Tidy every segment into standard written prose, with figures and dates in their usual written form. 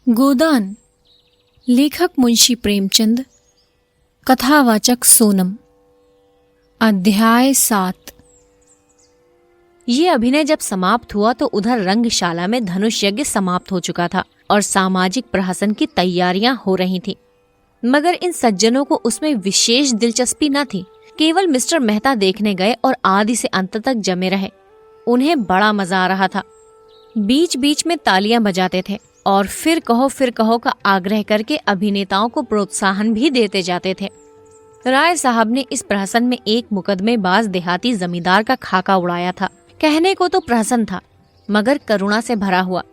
गोदान। लेखक मुंशी प्रेमचंद। कथावाचक सोनम। अध्याय 7। ये अभिनय जब समाप्त हुआ तो उधर रंगशाला में धनुष यज्ञ समाप्त हो चुका था और सामाजिक प्रहसन की तैयारियां हो रही थी। मगर इन सज्जनों को उसमें विशेष दिलचस्पी न थी। केवल मिस्टर मेहता देखने गए और आदि से अंत तक जमे रहे। उन्हें बड़ा मजा आ रहा था। बीच बीच में तालियां बजाते थे और फिर कहो का आग्रह करके अभिनेताओं को प्रोत्साहन भी देते जाते थे। राय साहब ने इस प्रहसन में एक मुकदमेबाज देहाती जमींदार का खाका उड़ाया था। कहने को तो प्रहसन था मगर करुणा से भरा हुआ।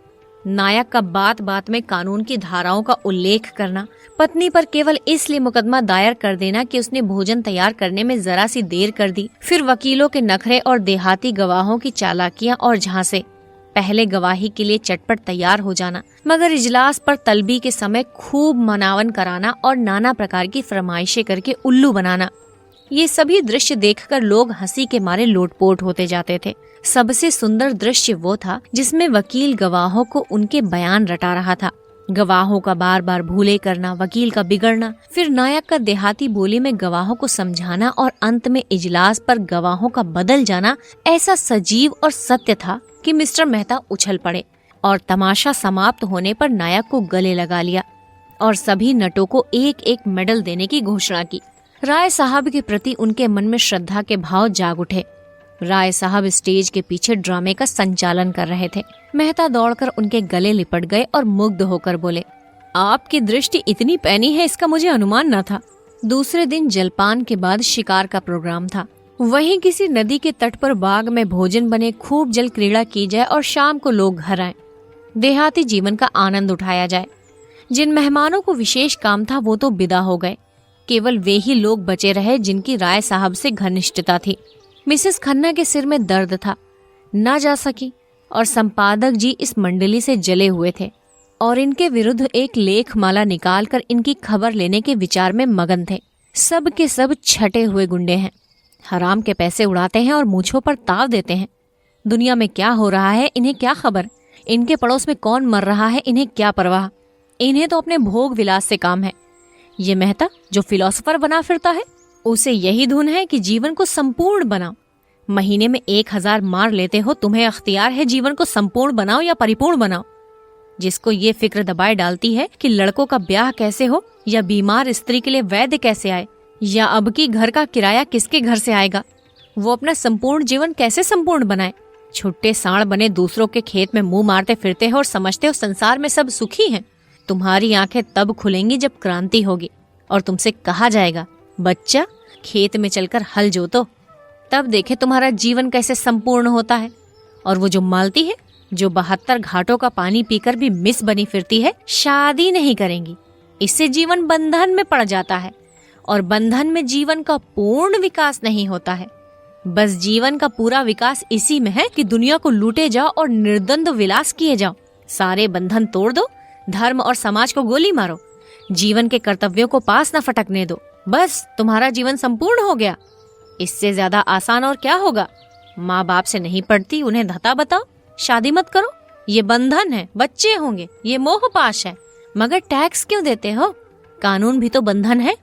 नायक का बात बात में कानून की धाराओं का उल्लेख करना, पत्नी पर केवल इसलिए मुकदमा दायर कर देना कि उसने भोजन तैयार करने में जरा सी देर कर दी, फिर वकीलों के नखरे और देहाती गवाहों की चालाकियां और झांसे। पहले गवाही के लिए चटपट तैयार हो जाना मगर इजलास पर तलबी के समय खूब मनावन कराना और नाना प्रकार की फरमाइशें करके उल्लू बनाना। ये सभी दृश्य देखकर लोग हंसी के मारे लोटपोट होते जाते थे। सबसे सुंदर दृश्य वो था जिसमें वकील गवाहों को उनके बयान रटा रहा था। गवाहों का बार बार भूले करना, वकील का बिगड़ना, फिर नायक का देहाती बोली में गवाहों को समझाना और अंत में इजलास पर गवाहों का बदल जाना ऐसा सजीव और सत्य था कि मिस्टर मेहता उछल पड़े और तमाशा समाप्त होने पर नायक को गले लगा लिया और सभी नटों को एक एक मेडल देने की घोषणा की। राय साहब के प्रति उनके मन में श्रद्धा के भाव जाग उठे। राय साहब स्टेज के पीछे ड्रामे का संचालन कर रहे थे। मेहता दौड़कर उनके गले लिपट गए और मुग्ध होकर बोले, आपकी दृष्टि इतनी पैनी है इसका मुझे अनुमान न था। दूसरे दिन जलपान के बाद शिकार का प्रोग्राम था। वहीं किसी नदी के तट पर बाग में भोजन बने, खूब जल क्रीड़ा की जाए और शाम को लोग घर आए, देहाती जीवन का आनंद उठाया जाए। जिन मेहमानों को विशेष काम था वो तो विदा हो गए। केवल वे ही लोग बचे रहे जिनकी राय साहब से घनिष्ठता थी। मिसेस खन्ना के सिर में दर्द था, न जा सकी और संपादक जी इस मंडली से जले हुए थे और इनके विरुद्ध एक लेख माला निकालकर इनकी खबर लेने के विचार में मगन थे। सब के सब छटे हुए गुंडे हैं, हराम के पैसे उड़ाते हैं और मूंछों पर ताव देते हैं। दुनिया में क्या हो रहा है इन्हें क्या खबर, इनके पड़ोस में कौन मर रहा है इन्हें क्या परवाह। इन्हें तो अपने भोग विलास से काम है। ये मेहता जो फिलोसोफर बना फिरता है उसे यही धुन है कि जीवन को संपूर्ण बनाओ। महीने में 1000 मार लेते हो, तुम्हें अख्तियार है जीवन को संपूर्ण बनाओ या परिपूर्ण बनाओ। जिसको ये फिक्र दबाए डालती है कि लड़कों का ब्याह कैसे हो या बीमार स्त्री के लिए वैद्य कैसे आए या अब की घर का किराया किसके घर से आएगा, वो अपना संपूर्ण जीवन कैसे संपूर्ण बनाए। छुट्टे साड़ बने दूसरों के खेत में मुंह मारते फिरते हो और समझते हो संसार में सब सुखी हैं। तुम्हारी आंखें तब खुलेंगी जब क्रांति होगी और तुमसे कहा जाएगा, बच्चा खेत में चलकर हल जोतो, तब देखे तुम्हारा जीवन कैसे संपूर्ण होता है। और वो जो मालती है जो 72 घाटों का पानी पीकर भी मिस बनी फिरती है, शादी नहीं करेंगी। इससे जीवन बंधन में पड़ जाता है और बंधन में जीवन का पूर्ण विकास नहीं होता है। बस जीवन का पूरा विकास इसी में है कि दुनिया को लूटे जाओ और निर्द्वंद विलास किए जाओ। सारे बंधन तोड़ दो, धर्म और समाज को गोली मारो, जीवन के कर्तव्यों को पास न फटकने दो, बस तुम्हारा जीवन संपूर्ण हो गया। इससे ज्यादा आसान और क्या होगा। माँ बाप से नहीं पढ़ती, उन्हें धता बताओ, शादी मत करो, ये बंधन है, बच्चे होंगे, ये मोह पाश है। मगर टैक्स क्यों देते हो? कानून भी तो बंधन है,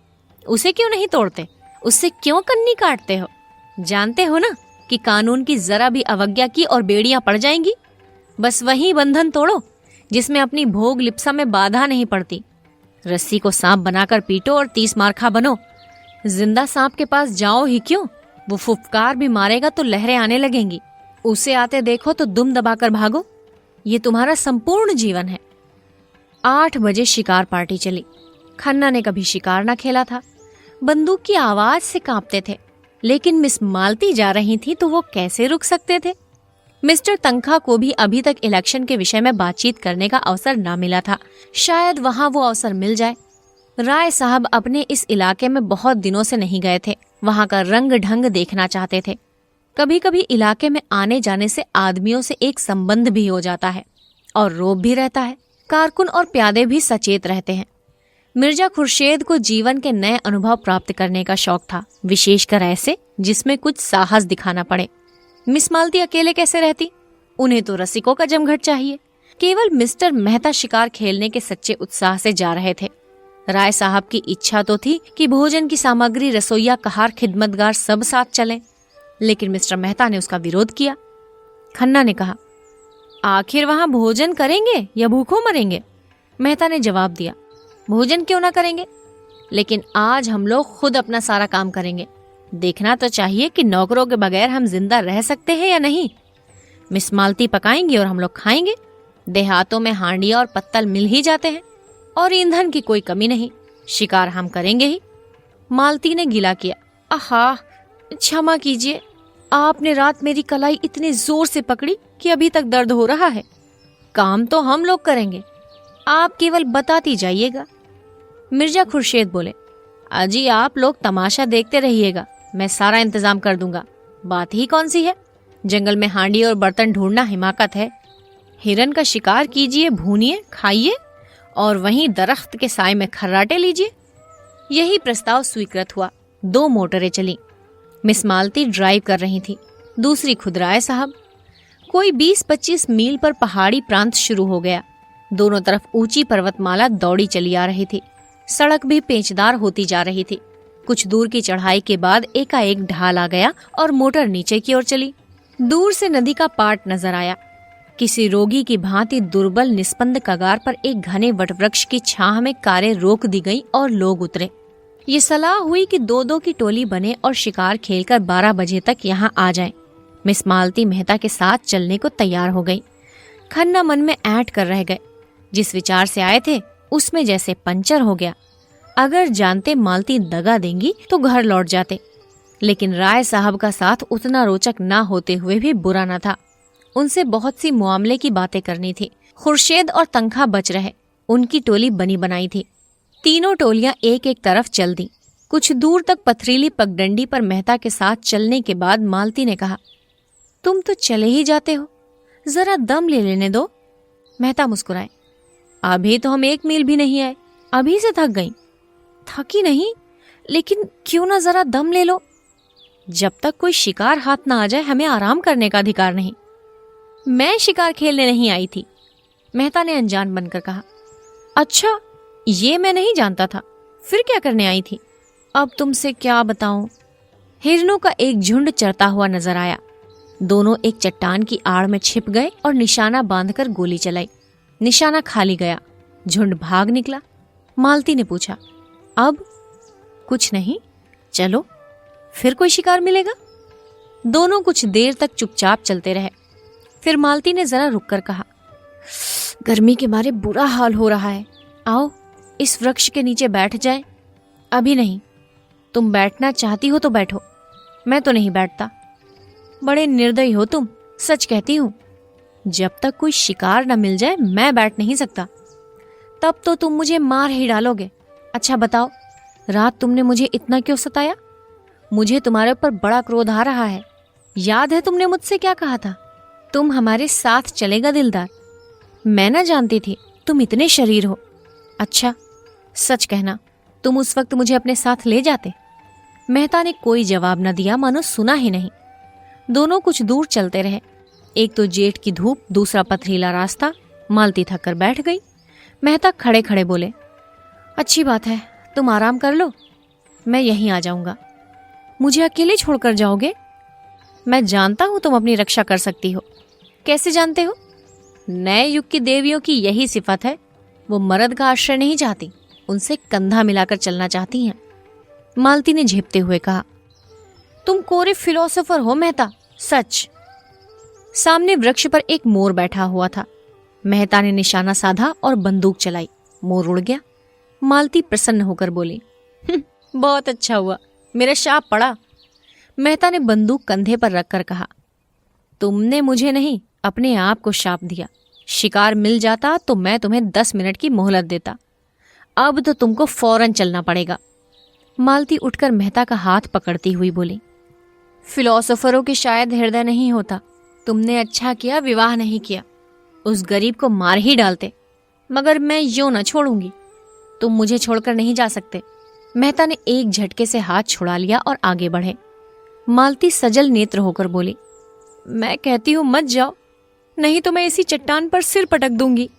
उसे क्यों नहीं तोड़ते? उससे क्यों कन्नी काटते हो? जानते हो ना कि कानून की जरा भी अवज्ञा की और बेड़ियां पड़ जाएंगी। बस वही बंधन तोड़ो जिसमें अपनी भोग लिप्सा में बाधा नहीं पड़ती। रस्सी को सांप बनाकर पीटो और 30 मारखा बनो। जिंदा सांप के पास जाओ ही क्यों, वो फुफकार भी मारेगा तो लहरें आने लगेंगी। उसे आते देखो तो दुम दबाकर भागो। ये तुम्हारा संपूर्ण जीवन है। 8 बजे शिकार पार्टी चली। खन्ना ने कभी शिकार न खेला था, बंदूक की आवाज से कांपते थे, लेकिन मिस मालती जा रही थी तो वो कैसे रुक सकते थे। मिस्टर तंखा को भी अभी तक इलेक्शन के विषय में बातचीत करने का अवसर न मिला था। शायद वहाँ वो अवसर मिल जाए। राय साहब अपने इस इलाके में बहुत दिनों से नहीं गए थे, वहाँ का रंग ढंग देखना चाहते थे। कभी कभी इलाके में आने जाने से आदमियों से एक संबंध भी हो जाता है और रोब भी रहता है। कारकुन और प्यादे भी सचेत रहते हैं। मिर्जा खुर्शेद को जीवन के नए अनुभव प्राप्त करने का शौक था, विशेषकर ऐसे जिसमें कुछ साहस दिखाना पड़े। मिस मालती अकेले कैसे रहती? उन्हें तो रसिकों का जमघट चाहिए। केवल मिस्टर मेहता शिकार खेलने के सच्चे उत्साह से जा रहे थे। राय साहब की इच्छा तो थी कि भोजन की सामग्री, रसोईया, कहार, खिदमतगार सब साथ चलें, लेकिन मिस्टर मेहता ने उसका विरोध किया। खन्ना ने कहा, आखिर वहां भोजन करेंगे या भूखों मरेंगे? मेहता ने जवाब दिया, भोजन क्यों ना करेंगे, लेकिन आज हम लोग खुद अपना सारा काम करेंगे। देखना तो चाहिए कि नौकरों के बगैर हम जिंदा रह सकते हैं या नहीं। मिस मालती पकाएंगी और हम लोग खाएंगे। देहातों में हांडिया और पत्तल मिल ही जाते हैं और ईंधन की कोई कमी नहीं। शिकार हम करेंगे ही। मालती ने गिला किया, आहा, क्षमा कीजिए, आपने रात मेरी कलाई इतने जोर से पकड़ी कि अभी तक दर्द हो रहा है। काम तो हम लोग करेंगे, आप केवल बताती जाइएगा। मिर्जा खुर्शीद बोले, अजी आप लोग तमाशा देखते रहिएगा, मैं सारा इंतजाम कर दूंगा। बात ही कौन सी है, जंगल में हांडी और बर्तन ढूंढना हिमाकत है। हिरन का शिकार कीजिए, भूनिए, खाइए और वहीं दरख्त के साए में खर्राटे लीजिए। यही प्रस्ताव स्वीकृत हुआ। 2 मोटरें चली। मिस मालती ड्राइव कर रही थी, दूसरी खुद राय साहब। कोई 20-25 मील पर पहाड़ी प्रांत शुरू हो गया। दोनों तरफ ऊंची पर्वतमाला दौड़ी चली आ रही थी। सड़क भी पेचदार होती जा रही थी। कुछ दूर की चढ़ाई के बाद एकाएक ढाल आ गया और मोटर नीचे की ओर चली। दूर से नदी का पाट नजर आया। किसी रोगी की भांति दुर्बल निस्पंद कगार पर एक घने वटवृक्ष की छाह में कारें रोक दी गई और लोग उतरे। ये सलाह हुई कि 2-2 की टोली बने और शिकार खेलकर 12 बजे तक यहाँ आ जाएं। मिस मालती मेहता के साथ चलने को तैयार हो गई। खन्ना मन में ऐंठ कर रह गए। जिस विचार से आए थे उसमें जैसे पंचर हो गया। अगर जानते मालती दगा देंगी तो घर लौट जाते, लेकिन राय साहब का साथ उतना रोचक ना होते हुए भी बुरा न था। उनसे बहुत सी मुआमले की बातें करनी थी। खुर्शीद और तंखा बच रहे, उनकी टोली बनी बनाई थी। तीनों टोलियां एक एक तरफ चल दी। कुछ दूर तक पथरीली पगडंडी पर मेहता के साथ चलने के बाद मालती ने कहा, तुम तो चले ही जाते हो, जरा दम ले लेने दो। मेहता मुस्कुराए, अभी तो हम 1 मील भी नहीं आए, अभी से थक गई। थकी नहीं, लेकिन क्यों ना जरा दम ले लो। जब तक कोई शिकार हाथ ना आ जाए हमें आराम करने का अधिकार नहीं। मैं शिकार खेलने नहीं आई थी, मेहता ने अनजान बनकर कहा। अच्छा, ये मैं नहीं जानता था, फिर क्या करने आई थी? अब तुमसे क्या बताऊं। हिरनों का एक झुंड चरता हुआ नजर आया। दोनों एक चट्टान की आड़ में छिप गए और निशाना बांधकर गोली चलाई। निशाना खाली गया, झुंड भाग निकला। मालती ने पूछा, अब? कुछ नहीं, चलो फिर कोई शिकार मिलेगा। दोनों कुछ देर तक चुपचाप चलते रहे। फिर मालती ने जरा रुककर कहा, गर्मी के मारे बुरा हाल हो रहा है, आओ इस वृक्ष के नीचे बैठ जाए। अभी नहीं, तुम बैठना चाहती हो तो बैठो, मैं तो नहीं बैठता। बड़े निर्दयी हो तुम, सच कहती हूँ। जब तक कोई शिकार न मिल जाए मैं बैठ नहीं सकता। तब तो तुम मुझे मार ही डालोगे। अच्छा बताओ, रात तुमने मुझे इतना क्यों सताया? मुझे तुम्हारे ऊपर बड़ा क्रोध आ रहा है। याद है तुमने मुझसे क्या कहा था? तुम हमारे साथ चलेगा दिलदार। मैं न जानती थी तुम इतने शरीर हो। अच्छा सच कहना, तुम उस वक्त मुझे अपने साथ ले जाते? मेहता ने कोई जवाब न दिया, मानो सुना ही नहीं। दोनों कुछ दूर चलते रहे। एक तो जेठ की धूप, दूसरा पथरीला रास्ता। मालती थक कर बैठ गई। मेहता खड़े खड़े बोले, अच्छी बात है, तुम आराम कर लो, मैं यहीं आ जाऊंगा। मुझे अकेले छोड़कर जाओगे? मैं जानता हूं तुम अपनी रक्षा कर सकती हो। कैसे जानते हो? नए युग की देवियों की यही सिफत है, वो मर्द का आश्रय नहीं चाहती, उनसे कंधा मिलाकर चलना चाहती हैं। मालती ने झेपते हुए कहा, तुम कोरे फिलोसोफर हो मेहता, सच। सामने वृक्ष पर एक मोर बैठा हुआ था। मेहता ने निशाना साधा और बंदूक चलाई। मोर उड़ गया। मालती प्रसन्न होकर बोली, बहुत अच्छा हुआ, मेरा शाप पड़ा। मेहता ने बंदूक कंधे पर रखकर कहा, तुमने मुझे नहीं, अपने आप को शाप दिया। शिकार मिल जाता तो मैं तुम्हें 10 मिनट की मोहलत देता। अब तो तुमको फौरन चलना पड़ेगा। मालती उठकर मेहता का हाथ पकड़ती हुई बोली, फिलोसोफरों के शायद हृदय नहीं होता। तुमने अच्छा किया विवाह नहीं किया, उस गरीब को मार ही डालते, मगर मैं यूं न छोड़ूंगी। तुम मुझे छोड़कर नहीं जा सकते। मेहता ने एक झटके से हाथ छुड़ा लिया और आगे बढ़े। मालती सजल नेत्र होकर बोली, मैं कहती हूं मत जाओ। नहीं तो मैं इसी चट्टान पर सिर पटक दूंगी।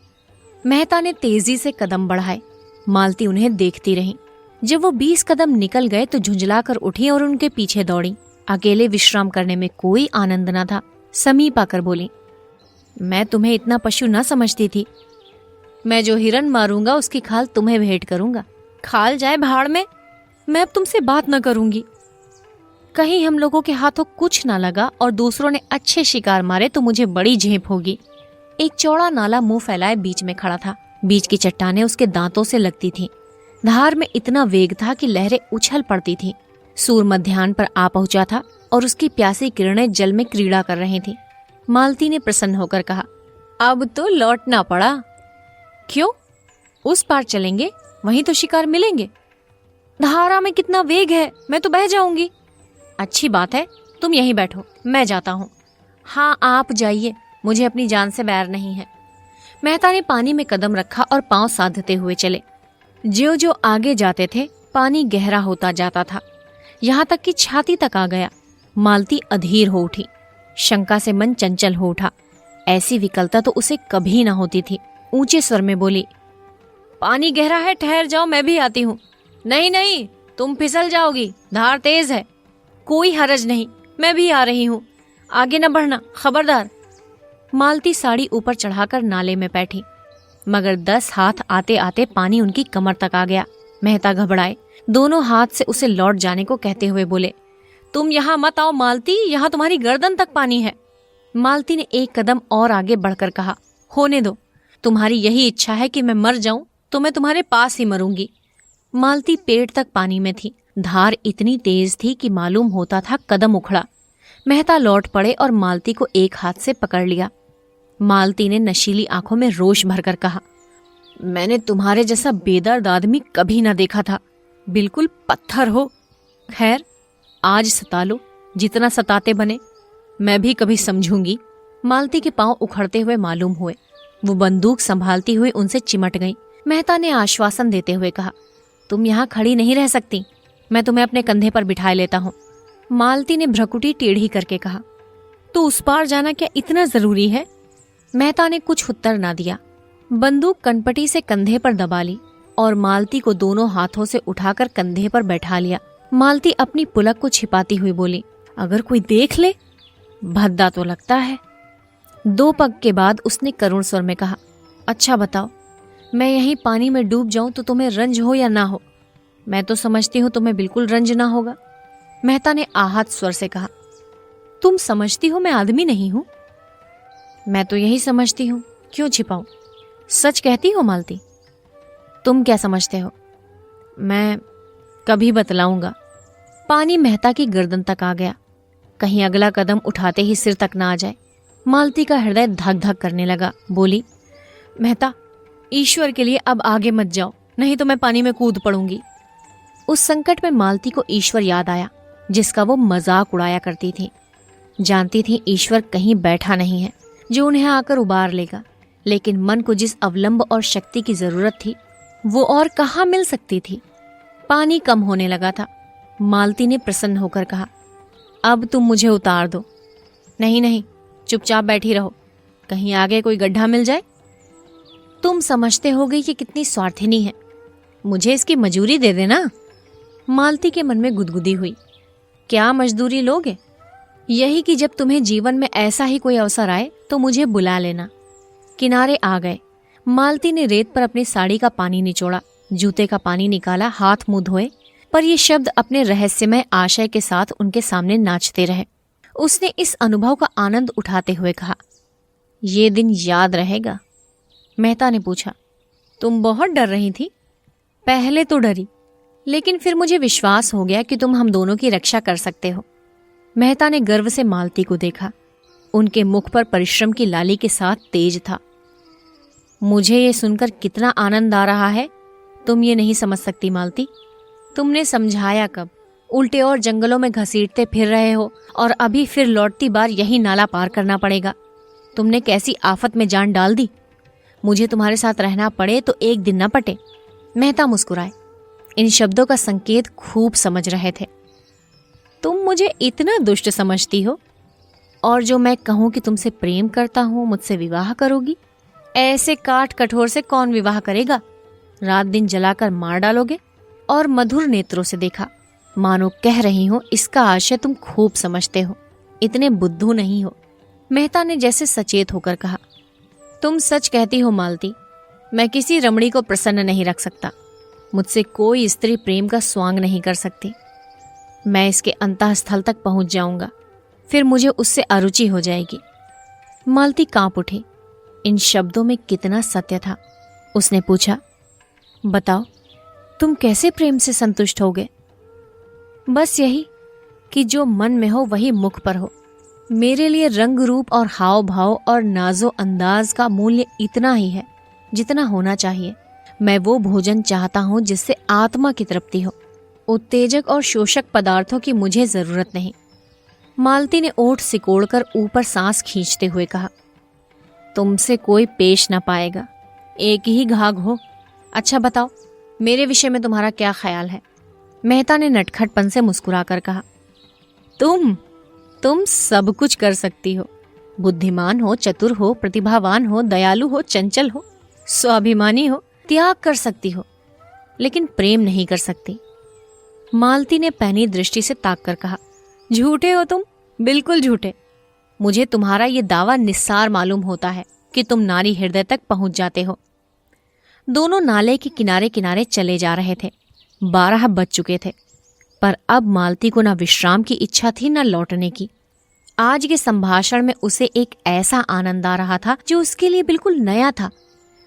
मेहता ने तेजी से कदम बढ़ाए। मालती उन्हें देखती रही। जब वो 20 कदम निकल गए तो झुंझलाकर उठी और उनके पीछे दौड़ी। अकेले विश्राम करने में कोई आनंद न था। समीप आकर बोली, मैं तुम्हें इतना पशु न समझती थी। मैं जो हिरन मारूंगा उसकी खाल तुम्हें भेंट करूंगा। खाल जाए भाड़ में, मैं अब तुमसे बात न करूंगी। कहीं हम लोगों के हाथों कुछ ना लगा और दूसरों ने अच्छे शिकार मारे तो मुझे बड़ी झेप होगी। एक चौड़ा नाला मुंह फैलाए बीच में खड़ा था। बीच की चट्टानें उसके दांतों से लगती थीं। धार में इतना वेग था कि लहरें उछल पड़ती थीं। सूर्य मध्याह्न पर आ पहुंचा था और उसकी प्यासी किरणें जल में क्रीड़ा कर रही थीं। मालती ने प्रसन्न होकर कहा, अब तो लौटना पड़ा। क्यों? उस पार चलेंगे, वहीं तो शिकार मिलेंगे। धारा में कितना वेग है, मैं तो बह जाऊंगी। अच्छी बात है, तुम यहीं बैठो, मैं जाता हूँ। हाँ, आप जाइए, मुझे अपनी जान से बैर नहीं है। मेहता ने पानी में कदम रखा और पांव साधते हुए चले। ज्यों ज्यों आगे जाते थे पानी गहरा होता जाता था, यहाँ तक कि छाती तक आ गया। मालती अधीर हो उठी। शंका से मन चंचल हो उठा। ऐसी विकलता तो उसे कभी न होती थी। ऊंचे स्वर में बोली, पानी गहरा है, ठहर जाओ, मैं भी आती हूँ। नहीं नहीं, तुम फिसल जाओगी, धार तेज है। कोई हरज नहीं, मैं भी आ रही हूँ, आगे न बढ़ना, खबरदार। मालती साड़ी ऊपर चढ़ाकर नाले में बैठी, मगर 10 हाथ आते आते पानी उनकी कमर तक आ गया। मेहता घबराए, दोनों हाथ से उसे लौट जाने को कहते हुए बोले, तुम यहाँ मत आओ मालती, यहाँ तुम्हारी गर्दन तक पानी है। मालती ने एक कदम और आगे बढ़कर कहा, होने दो, तुम्हारी यही इच्छा है कि मैं मर जाऊं तो मैं तुम्हारे पास ही मरूंगी। मालती पेट तक पानी में थी। धार इतनी तेज थी कि मालूम होता था कदम उखड़ा। मेहता लौट पड़े और मालती को एक हाथ से पकड़ लिया। मालती ने नशीली आंखों में रोष भरकर कहा, मैंने तुम्हारे जैसा बेदर्द आदमी कभी ना देखा था, बिल्कुल पत्थर हो। खैर, आज सता लो, जितना सताते बने, मैं भी कभी समझूंगी। मालती के पांव उखड़ते हुए मालूम हुए। वो बंदूक संभालती हुई उनसे चिमट गई। मेहता ने आश्वासन देते हुए कहा, तुम यहाँ खड़ी नहीं रह सकती, मैं तुम्हें अपने कंधे पर बिठाए लेता हूँ। मालती ने भ्रकुटी टेढ़ी करके कहा, तो उस पार जाना क्या इतना जरूरी है? मेहता ने कुछ उत्तर ना दिया। बंदूक कनपटी से कंधे पर दबा ली और मालती को दोनों हाथों से उठाकर कंधे पर बैठा लिया। मालती अपनी पुलक को छिपाती हुई बोली, अगर कोई देख ले? भद्दा तो लगता है। 2 पग के बाद उसने करुण स्वर में कहा, अच्छा बताओ, मैं यहीं पानी में डूब जाऊं तो तुम्हें रंज हो या ना हो? मैं तो समझती हूँ तुम्हें बिल्कुल रंज ना होगा। मेहता ने आहत स्वर से कहा, तुम समझती हो मैं आदमी नहीं हूं? मैं तो यही समझती हूँ, क्यों छिपाऊं? सच कहती हो मालती? तुम क्या समझते हो? मैं कभी बतलाऊंगा। पानी मेहता की गर्दन तक आ गया। कहीं अगला कदम उठाते ही सिर तक ना आ जाए। मालती का हृदय धक धक करने लगा। बोली, मेहता, ईश्वर के लिए अब आगे मत जाओ, नहीं तो मैं पानी में कूद पड़ूंगी। उस संकट में मालती को ईश्वर याद आया, जिसका वो मजाक उड़ाया करती थी। जानती थी ईश्वर कहीं बैठा नहीं है जो उन्हें आकर उबार लेगा, लेकिन मन को जिस अवलंब और शक्ति की जरूरत थी वो और कहाँ मिल सकती थी। पानी कम होने लगा था। मालती ने प्रसन्न होकर कहा, अब तुम मुझे उतार दो। नहीं नहीं, चुपचाप बैठी रहो, कहीं आगे कोई गड्ढा मिल जाए। तुम समझते होगे कि कितनी स्वार्थिनी है, मुझे इसकी मजूरी दे देना। मालती के मन में गुदगुदी हुई। क्या मजदूरी लोगे? यही कि जब तुम्हें जीवन में ऐसा ही कोई अवसर आए तो मुझे बुला लेना। किनारे आ गए। मालती ने रेत पर अपनी साड़ी का पानी निचोड़ा, जूते का पानी निकाला, हाथ मुंह धोए, पर ये शब्द अपने रहस्यमय आशय के साथ उनके सामने नाचते रहे। उसने इस अनुभव का आनंद उठाते हुए कहा, ये दिन याद रहेगा। मेहता ने पूछा, तुम बहुत डर रही थी? पहले तो डरी, लेकिन फिर मुझे विश्वास हो गया कि तुम हम दोनों की रक्षा कर सकते हो। मेहता ने गर्व से मालती को देखा। उनके मुख पर परिश्रम की लाली के साथ तेज था। मुझे ये सुनकर कितना आनंद आ रहा है, तुम ये नहीं समझ सकती मालती। तुमने समझाया कब? उल्टे और जंगलों में घसीटते फिर रहे हो और अभी फिर लौटती बार यही नाला पार करना पड़ेगा। तुमने कैसी आफत में जान डाल दी। मुझे तुम्हारे साथ रहना पड़े तो एक दिन न पटे। मेहता मुस्कुराए। इन शब्दों का संकेत खूब समझ रहे थे। तुम मुझे इतना दुष्ट समझती हो? और जो मैं कहूं कि तुमसे प्रेम करता हूं, मुझसे विवाह करोगी? ऐसे काट कठोर से कौन विवाह करेगा? रात दिन जलाकर मार डालोगे। और मधुर नेत्रों से देखा, मानो कह रही हो इसका आशय तुम खूब समझते हो, इतने बुद्धू नहीं हो। मेहता ने जैसे सचेत होकर कहा, तुम सच कहती हो मालती, मैं किसी रमणी को प्रसन्न नहीं रख सकता। मुझसे कोई स्त्री प्रेम का स्वांग नहीं कर सकती। मैं इसके अंतःस्थल तक पहुंच जाऊंगा, फिर मुझे उससे अरुचि हो जाएगी। मालती कांप उठी। इन शब्दों में कितना सत्य था। उसने पूछा, बताओ तुम कैसे प्रेम से संतुष्ट होगे? बस यही कि जो मन में हो वही मुख पर हो। मेरे लिए रंग रूप और हाव भाव और नाजो अंदाज का मूल्य इतना ही है जितना होना चाहिए। मैं वो भोजन चाहता हूं जिससे आत्मा की तृप्ति हो। उत्तेजक और शोषक पदार्थों की मुझे जरूरत नहीं। मालती ने ओठ सिकोड़कर ऊपर सांस खींचते हुए कहा, तुमसे कोई पेश न पाएगा, एक ही घाघ हो। अच्छा बताओ, मेरे विषय में तुम्हारा क्या ख्याल है? मेहता ने नटखटपन से मुस्कुराकर कहा, तुम सब कुछ कर सकती हो। बुद्धिमान हो, चतुर हो, प्रतिभावान हो, दयालु हो, चंचल हो, स्वाभिमानी हो, त्याग कर सकती हो, लेकिन प्रेम नहीं कर सकती। मालती ने पैनी दृष्टि से ताक कर कहा, झूठे हो तुम, बिल्कुल झूठे। मुझे तुम्हारा ये दावा निस्सार मालूम होता है कि तुम नारी हृदय तक पहुंच जाते हो। दोनों नाले के किनारे किनारे चले जा रहे थे। 12 बज चुके थे, पर अब मालती को न विश्राम की इच्छा थी न लौटने की। आज के संभाषण में उसे एक ऐसा आनंद आ रहा था जो उसके लिए बिल्कुल नया था।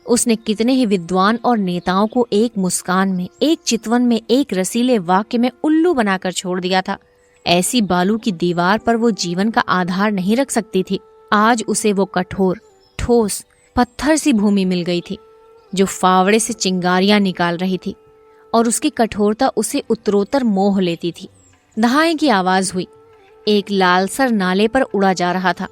उसने कितने ही विद्वान और नेताओं को एक मुस्कान में, एक चितवन में, एक रसीले वाक्य में उल्लू बनाकर छोड़ दिया था। ऐसी बालू की दीवार पर वो जीवन का आधार नहीं रख सकती थी। आज उसे वो कठोर, ठोस, पत्थर सी भूमि मिल गई थी जो फावड़े से चिंगारियां निकाल रही थी, और उसकी कठोरता उसे उत्तरोत्तर मोह लेती थी। दहाई की आवाज हुई। एक लालसर नाले पर उड़ा जा रहा था।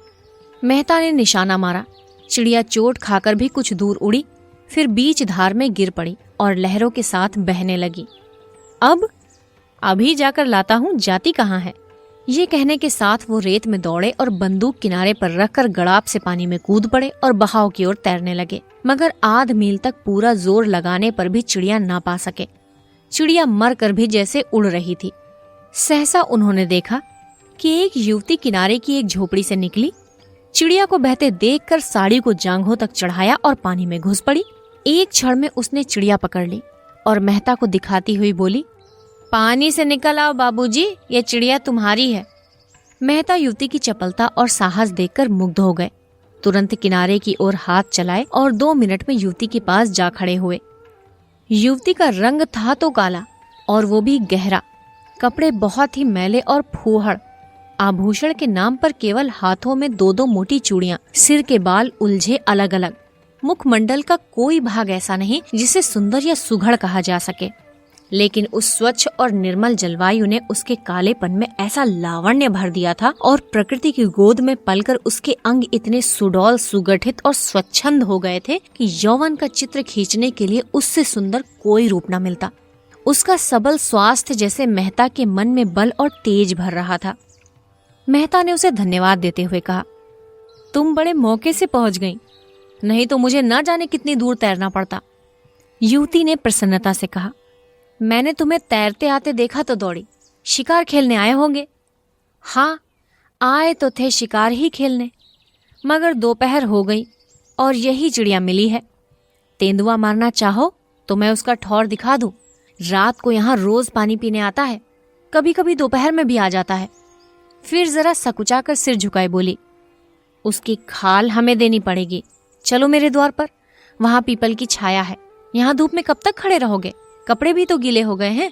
मेहता ने निशाना मारा। चिड़िया चोट खाकर भी कुछ दूर उड़ी, फिर बीच धार में गिर पड़ी और लहरों के साथ बहने लगी। अभी जाकर लाता हूं, जाती कहाँ है? ये कहने के साथ वो रेत में दौड़े और बंदूक किनारे पर रखकर गड़ाप से पानी में कूद पड़े और बहाव की ओर तैरने लगे। मगर आध मील तक पूरा जोर लगाने पर भी चिड़िया ना पा सके। चिड़िया मर कर भी जैसे उड़ रही थी। सहसा उन्होंने देखा कि एक युवती किनारे की एक झोपड़ी से निकली। चिड़िया को बहते देखकर साड़ी को जांघों तक चढ़ाया और पानी में घुस पड़ी। एक क्षण में उसने चिड़िया पकड़ ली और मेहता को दिखाती हुई बोली, पानी से निकल आओ बाबूजी, ये चिड़िया तुम्हारी है। मेहता युवती की चपलता और साहस देखकर मुग्ध हो गए। तुरंत किनारे की ओर हाथ चलाए और 2 मिनट में युवती के पास जा खड़े हुए। युवती का रंग था तो काला, और वो भी गहरा। कपड़े बहुत ही मैले और फूहड़। आभूषण के नाम पर केवल हाथों में 2-2 मोटी चूड़ियां, सिर के बाल उलझे अलग अलग। मुखमंडल का कोई भाग ऐसा नहीं जिसे सुंदर या सुघड़ कहा जा सके, लेकिन उस स्वच्छ और निर्मल जलवायु ने उसके कालेपन में ऐसा लावण्य भर दिया था, और प्रकृति की गोद में पलकर उसके अंग इतने सुडौल, सुगठित और स्वच्छंद हो गए थे कि यौवन का चित्र खींचने के लिए उससे सुंदर कोई रूप न मिलता। उसका सबल स्वास्थ्य जैसे मेहता के मन में बल और तेज भर रहा था। मेहता ने उसे धन्यवाद देते हुए कहा, तुम बड़े मौके से पहुंच गई, नहीं तो मुझे न जाने कितनी दूर तैरना पड़ता। युवती ने प्रसन्नता से कहा, मैंने तुम्हें तैरते आते देखा तो दौड़ी। शिकार खेलने आए होंगे? हाँ, आए तो थे शिकार ही खेलने, मगर दोपहर हो गई और यही चिड़िया मिली है। तेंदुआ मारना चाहो तो मैं उसका ठौर दिखा दूं। रात को यहाँ रोज पानी पीने आता है, कभी कभी दोपहर में भी आ जाता है। फिर जरा सकुचा कर सिर झुकाए बोली, उसकी खाल हमें देनी पड़ेगी। चलो मेरे द्वार पर, वहां पीपल की छाया है। यहाँ धूप में कब तक खड़े रहोगे? कपड़े भी तो गीले हो गए हैं।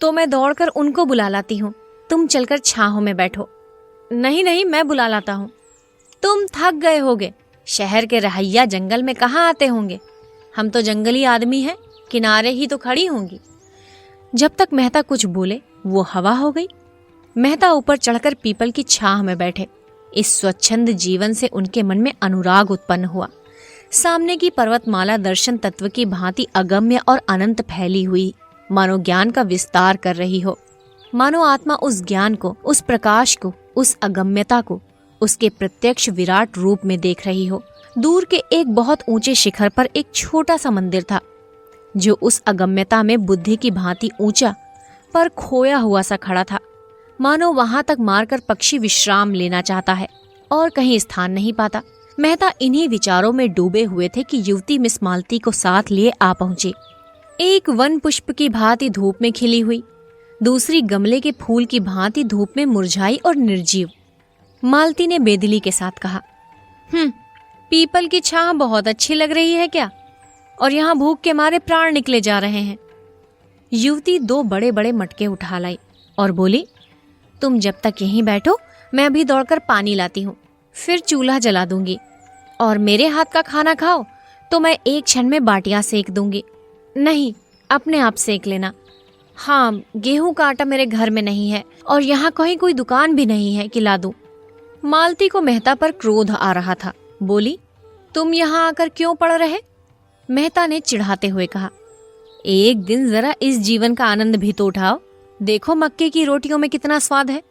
तो मैं दौड़कर उनको बुला लाती हूँ, तुम चलकर छाहों में बैठो। नहीं नहीं, मैं बुला लाता हूँ। तुम थक गए होगे, शहर के रहाइया जंगल में कहाँ आते होंगे। हम तो जंगली आदमी हैं, किनारे ही तो खड़ी होंगी। जब तक मेहता कुछ बोले वो हवा हो गई। मेहता ऊपर चढ़कर पीपल की छाह में बैठे। इस स्वच्छंद जीवन से उनके मन में अनुराग उत्पन्न हुआ। सामने की पर्वतमाला दर्शन तत्व की भांति अगम्य और अनंत फैली हुई, मानो ज्ञान का विस्तार कर रही हो। मानो आत्मा उस ज्ञान को, उस प्रकाश को, उस अगम्यता को, उसके प्रत्यक्ष विराट रूप में देख रही हो। दूर के एक बहुत ऊंचे शिखर पर एक छोटा सा मंदिर था, जो उस अगम्यता में बुद्धि की भांति ऊंचा पर खोया हुआ सा खड़ा था, मानो वहां तक मारकर पक्षी विश्राम लेना चाहता है और कहीं स्थान नहीं पाता। मेहता इन्हीं विचारों में डूबे हुए थे कि युवती मिस मालती को साथ लिए आ पहुंची। एक वन पुष्प की भांति धूप में खिली हुई, दूसरी गमले के फूल की भांति धूप में मुरझाई और निर्जीव। मालती ने बेदिली के साथ कहा, पीपल की छांव बहुत अच्छी लग रही है क्या? और यहाँ भूख के मारे प्राण निकले जा रहे हैं। युवती 2 बड़े बड़े मटके उठा लाई और बोली, तुम जब तक यहीं बैठो, मैं अभी दौड़कर पानी लाती हूँ, फिर चूल्हा जला दूंगी, और मेरे हाथ का खाना खाओ तो मैं एक क्षण में बाटियां सेक दूंगी। नहीं, अपने आप सेक लेना। हाँ, गेहूं का आटा मेरे घर में नहीं है और यहाँ कहीं कोई दुकान भी नहीं है कि ला दूं। मालती को मेहता पर क्रोध आ रहा था। बोली, तुम यहाँ आकर क्यों पड़ रहे? मेहता ने चिढ़ाते हुए कहा, एक दिन जरा इस जीवन का आनंद भी तो उठाओ। देखो मक्के की रोटियों में कितना स्वाद है।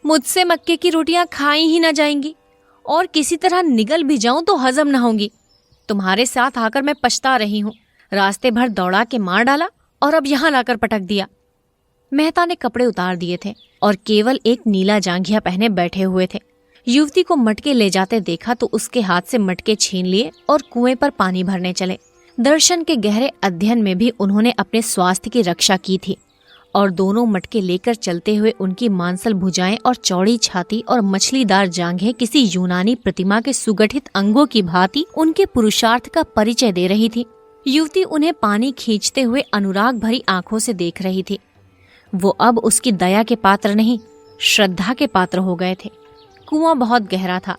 मुझसे मक्के की रोटियां खाई ही ना जाएंगी, और किसी तरह निगल भी जाऊं तो हजम न होंगी। तुम्हारे साथ आकर मैं पछता रही हूं। रास्ते भर दौड़ा के मार डाला और अब यहाँ लाकर पटक दिया। मेहता ने कपड़े उतार दिए थे और केवल एक नीला जांघिया पहने बैठे हुए थे। युवती को मटके ले जाते देखा तो उसके हाथ से मटके छीन लिए और कुएं पर पानी भरने चले। दर्शन के गहरे अध्ययन में भी उन्होंने अपने स्वास्थ्य की रक्षा की थी, और दोनों मटके लेकर चलते हुए उनकी मांसल भुजाएं और चौड़ी छाती और मछलीदार जांघें किसी यूनानी प्रतिमा के सुगठित अंगों की भांति उनके पुरुषार्थ का परिचय दे रही थी। युवती उन्हें पानी खींचते हुए अनुराग भरी आंखों से देख रही थी। वो अब उसकी दया के पात्र नहीं, श्रद्धा के पात्र हो गए थे। कुआं बहुत गहरा था,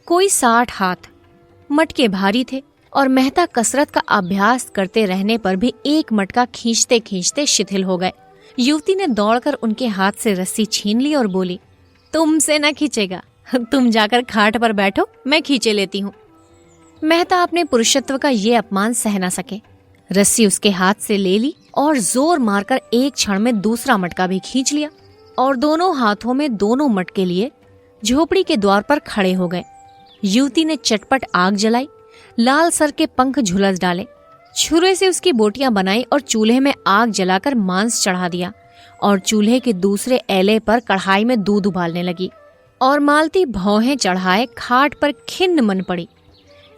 कोई 60 हाथ। मटके भारी थे और मेहता कसरत का अभ्यास करते रहने पर भी एक मटका खींचते खींचते शिथिल हो गए। युवती ने दौड़कर उनके हाथ से रस्सी छीन ली और बोली, तुमसे न खींचेगा, तुम जाकर खाट पर बैठो, मैं खींचे लेती हूँ। मेहता अपने पुरुषत्व का ये अपमान सह न सके। रस्सी उसके हाथ से ले ली और जोर मारकर एक क्षण में दूसरा मटका भी खींच लिया, और दोनों हाथों में दोनों मटके लिए झोपड़ी के द्वार पर खड़े हो गए। युवती ने चटपट आग जलाई, लाल सर के पंख झुलस डाले, छुरे से उसकी बोटियां बनाई और चूल्हे में आग जलाकर मांस चढ़ा दिया, और चूल्हे के दूसरे एले पर कढ़ाई में दूध उबालने लगी, और मालती भौहें चढ़ाए खाट पर खिन्न मन पड़ी।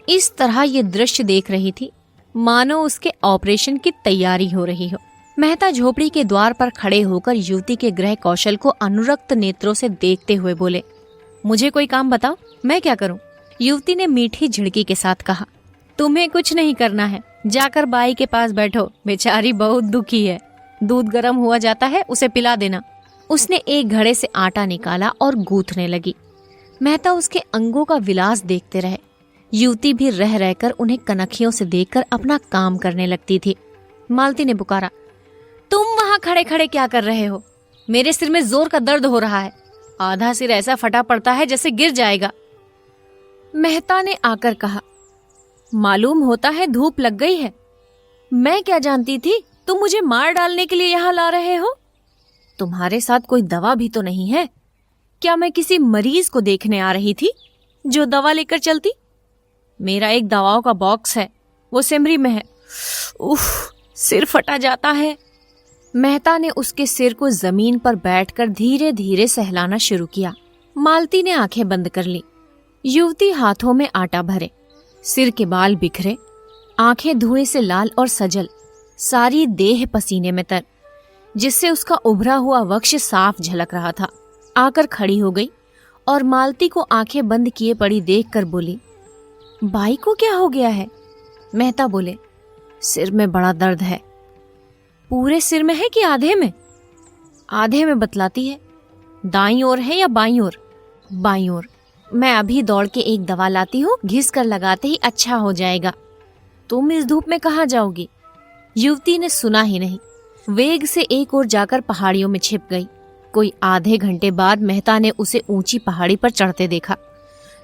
इस तरह ये दृश्य देख रही थी मानो उसके ऑपरेशन की तैयारी हो रही हो। मेहता झोपड़ी के द्वार पर खड़े होकर युवती के गृह कौशल को अनुरक्त नेत्रों से देखते हुए बोले, मुझे कोई काम बताओ, मैं क्या करूं? युवती ने मीठी झिड़की के साथ कहा, तुम्हें कुछ नहीं करना है, जाकर बाई के पास बैठो, बेचारी बहुत दुखी है। दूध गर्म हुआ जाता है, उसे पिला देना। उसने एक घड़े से आटा निकाला और गूंथने लगी। मेहता उसके अंगों का विलास देखते रहे। युवती भी रह रहकर उन्हें कनखियों से देखकर अपना काम करने लगती थी। मालती ने पुकारा, तुम वहां खड़े खड़े क्या कर रहे हो? मेरे सिर में जोर का दर्द हो रहा है, आधा सिर ऐसा फटा पड़ता है जैसे गिर जाएगा। मेहता ने आकर कहा, मालूम होता है धूप लग गई है। मैं क्या जानती थी तुम मुझे मार डालने के लिए यहाँ ला रहे हो? तुम्हारे साथ कोई दवा भी तो नहीं है क्या? मैं किसी मरीज को देखने आ रही थी जो दवा लेकर चलती। मेरा एक दवाओं का बॉक्स है, वो सिमरी में है। उफ, सिर फटा जाता है। मेहता ने उसके सिर को जमीन पर बैठकर धीरे धीरे सहलाना शुरू किया। मालती ने आंखें बंद कर ली। युवती हाथों में आटा भरे, सिर के बाल बिखरे, आंखें धुएं से लाल और सजल, सारी देह पसीने में तर, जिससे उसका उभरा हुआ वक्ष साफ झलक रहा था, आकर खड़ी हो गई और मालती को आंखें बंद किए पड़ी देखकर बोली, बाई को क्या हो गया है? मेहता बोले, सिर में बड़ा दर्द है। पूरे सिर में है कि आधे में? आधे में बतलाती है। दाईं ओर है या बाईं ओर? बाईं ओर। मैं अभी दौड़ के एक दवा लाती हूँ, घिस कर लगाते ही अच्छा हो जाएगा। तुम इस धूप में कहाँ जाओगी? युवती ने सुना ही नहीं, वेग से एक ओर जाकर पहाड़ियों में छिप गई। कोई आधे घंटे बाद मेहता ने उसे ऊंची पहाड़ी पर चढ़ते देखा।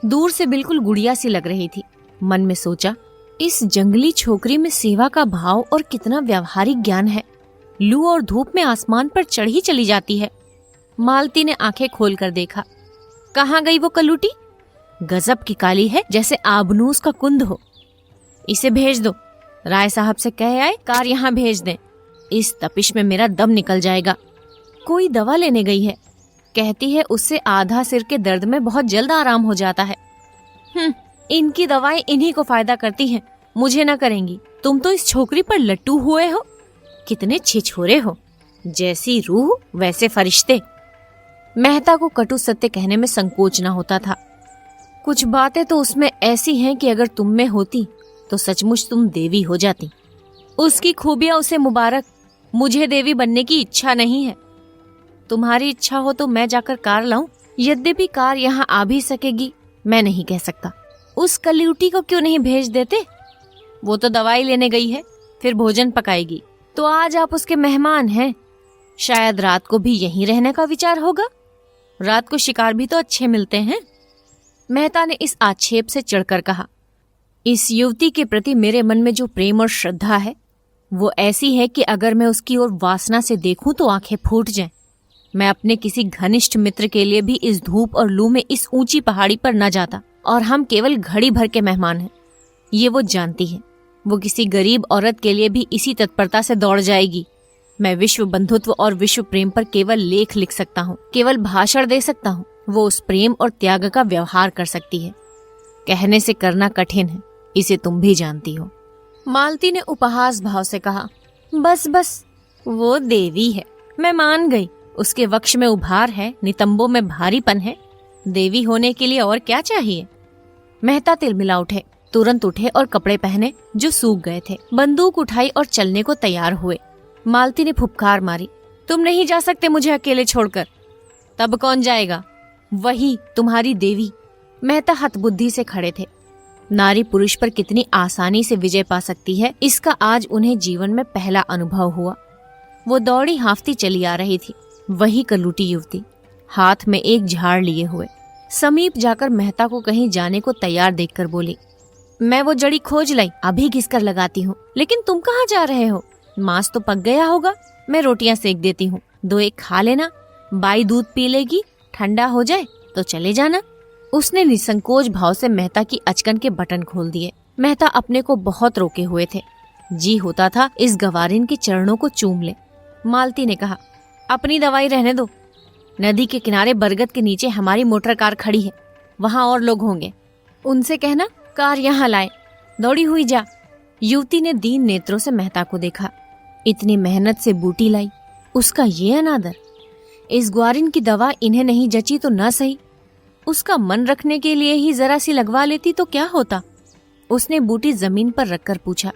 दूर से बिल्कुल गुड़िया सी लग रही थी। मन में सोचा, इस जंगली छोकरी में सेवा का भाव और कितना व्यावहारिक ज्ञान है। लू और धूप में आसमान पर चढ़ी चली जाती है। मालती ने आंखें खोलकर देखा। कहाँ गई वो कलूटी? गजब की काली है, जैसे आबनूस का कुंद हो। इसे भेज दो, राय साहब से कह आए कार यहाँ भेज दें। इस तपिश में मेरा दम निकल जाएगा। कोई दवा लेने गई है, कहती है उससे आधा सिर के दर्द में बहुत जल्द आराम हो जाता है। इनकी दवाएं इन्हीं को फायदा करती हैं, मुझे न करेंगी। तुम तो इस छोकरी पर लट्टू हुए हो। कितने छिछोरे हो, जैसी रूह वैसे फरिश्ते। मेहता को कटु सत्य कहने में संकोच न होता था। कुछ बातें तो उसमें ऐसी हैं कि अगर तुम में होती तो सचमुच तुम देवी हो जाती। उसकी खूबियां उसे मुबारक, मुझे देवी बनने की इच्छा नहीं है। तुम्हारी इच्छा हो तो मैं जाकर कार लाऊं, यद्यपि कार यहाँ आ भी सकेगी मैं नहीं कह सकता। उस कलयूटी को क्यों नहीं भेज देते? वो तो दवाई लेने गई है, फिर भोजन पकाएगी। तो आज आप उसके मेहमान हैं, शायद रात को भी यहीं रहने का विचार होगा। रात को शिकार भी तो अच्छे मिलते हैं। मेहता ने इस आक्षेप से चिढ़कर कहा, इस युवती के प्रति मेरे मन में जो प्रेम और श्रद्धा है वो ऐसी है कि अगर मैं उसकी ओर वासना से देखूं तो आंखें फूट जाएं। मैं अपने किसी घनिष्ठ मित्र के लिए भी इस धूप और लू में इस ऊंची पहाड़ी पर न जाता, और हम केवल घड़ी भर के मेहमान हैं। ये वो जानती है। वो किसी गरीब औरत के लिए भी इसी तत्परता से दौड़ जाएगी। मैं विश्व बंधुत्व और विश्व प्रेम पर केवल लेख लिख सकता हूँ, केवल भाषण दे सकता हूँ। वो उस प्रेम और त्याग का व्यवहार कर सकती है। कहने से करना कठिन है, इसे तुम भी जानती हो। मालती ने उपहास भाव से कहा, बस बस, वो देवी है, मैं मान गई। उसके वक्ष में उभार है, नितंबों में भारीपन है। देवी होने के लिए और क्या चाहिए? मेहता तिलमिला उठे, तुरंत उठे और कपड़े पहने जो सूख गए थे, बंदूक उठाई और चलने को तैयार हुए। मालती ने फुफकार मारी, तुम नहीं जा सकते मुझे अकेले छोड़कर। तब कौन जाएगा? वही तुम्हारी देवी। मेहता हतबुद्धि से खड़े थे। नारी पुरुष पर कितनी आसानी से विजय पा सकती है, इसका आज उन्हें जीवन में पहला अनुभव हुआ। वो दौड़ी हाँफती चली आ रही थी, वही कलूटी युवती, हाथ में एक झाड़ लिए हुए। समीप जाकर मेहता को कहीं जाने को तैयार देखकर बोली, मैं वो जड़ी खोज लाई, अभी घिसकर लगाती हूँ। लेकिन तुम कहाँ जा रहे हो? मांस तो पक गया होगा, मैं रोटियां सेक देती हूँ, 2-1 खा लेना। बाई दूध पी लेगी, ठंडा हो जाए तो चले जाना। उसने निसंकोच भाव से मेहता की अचकन के बटन खोल दिए। मेहता अपने को बहुत रोके हुए थे। जी होता था इस गवारिन के चरणों को चूम ले। मालती ने कहा, अपनी दवाई रहने दो। नदी के किनारे बरगद के नीचे हमारी मोटर कार खड़ी है, वहाँ और लोग होंगे, उनसे कहना कार यहाँ लाए। दौड़ी हुई जा। युवती ने दीन नेत्रों से मेहता को देखा। इतनी मेहनत से बूटी लाई, उसका ये अनादर। इस ग्वारिन की दवा इन्हें नहीं जची तो न सही, उसका मन रखने के लिए ही जरा सी लगवा लेती तो क्या होता। उसने बूटी जमीन पर रखकर पूछा,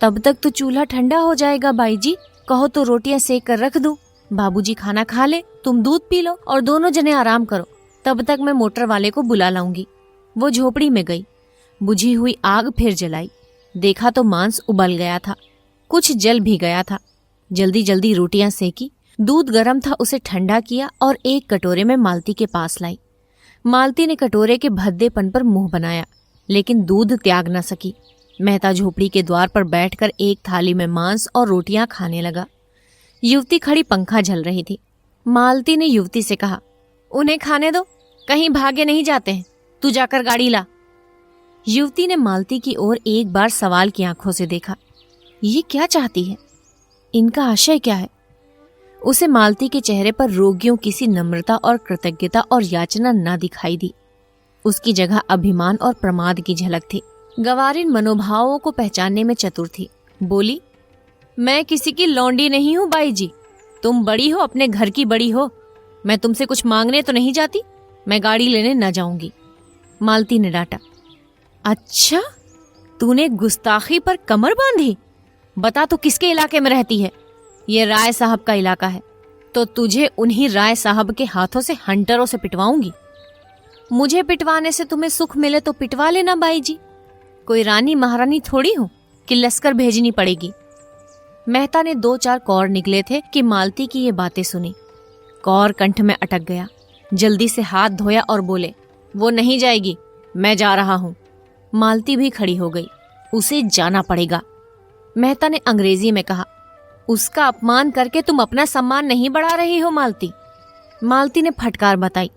तब तक तो चूल्हा ठंडा हो जाएगा बाई जी, कहो तो रोटियां सेक कर रख दूं। बाबूजी खाना खा ले, तुम दूध पी लो और दोनों जने आराम करो। तब तक मैं मोटर वाले को बुला लाऊंगी। वो झोपड़ी में गई, बुझी हुई आग फिर जलाई। देखा तो मांस उबल गया था, कुछ जल भी गया था। जल्दी जल्दी रोटियां सेकी, दूध गर्म था उसे ठंडा किया और एक कटोरे में मालती के पास लाई। मालती ने कटोरे के भद्देपन पर मुंह बनाया, लेकिन दूध त्याग न सकी। मेहता झोपड़ी के द्वार पर बैठकर एक थाली में मांस और रोटियां खाने लगा। युवती खड़ी पंखा झल रही थी। मालती ने युवती से कहा, उन्हें खाने दो, कहीं भागे नहीं जाते हैं, तू जाकर गाड़ी ला। युवती ने मालती की ओर एक बार सवाल की आंखों से देखा। ये क्या चाहती है? इनका आशय क्या है? उसे मालती के चेहरे पर रोगियों किसी नम्रता और कृतज्ञता और याचना न दिखाई दी। उसकी जगह अभिमान और प्रमाद की झलक थी। गवारिन मनोभावों को पहचानने में चतुर थी। बोली, मैं किसी की लौंडी नहीं हूँ बाई जी, तुम बड़ी हो, अपने घर की बड़ी हो। मैं तुमसे कुछ मांगने तो नहीं जाती, मैं गाड़ी लेने न जाऊंगी। मालती ने डांटा, अच्छा, तूने गुस्ताखी पर कमर बांधी? बता तो किसके इलाके में रहती है? ये राय साहब का इलाका है, तो तुझे उन्हीं राय साहब के हाथों से हंटरों से पिटवाऊंगी। मुझे पिटवाने से तुम्हें सुख मिले तो पिटवा लेना बाई जी, कोई रानी महारानी थोड़ी हूं कि लश्कर भेजनी पड़ेगी। मेहता ने 2-4 कौर निकले थे कि मालती की ये बातें सुनी। कौर कंठ में अटक गया, जल्दी से हाथ धोया और बोले, वो नहीं जाएगी, मैं जा रहा हूं। मालती भी खड़ी हो गई, उसे जाना पड़ेगा। मेहता ने अंग्रेजी में कहा, उसका अपमान करके तुम अपना सम्मान नहीं बढ़ा रही हो मालती। मालती ने फटकार बताई,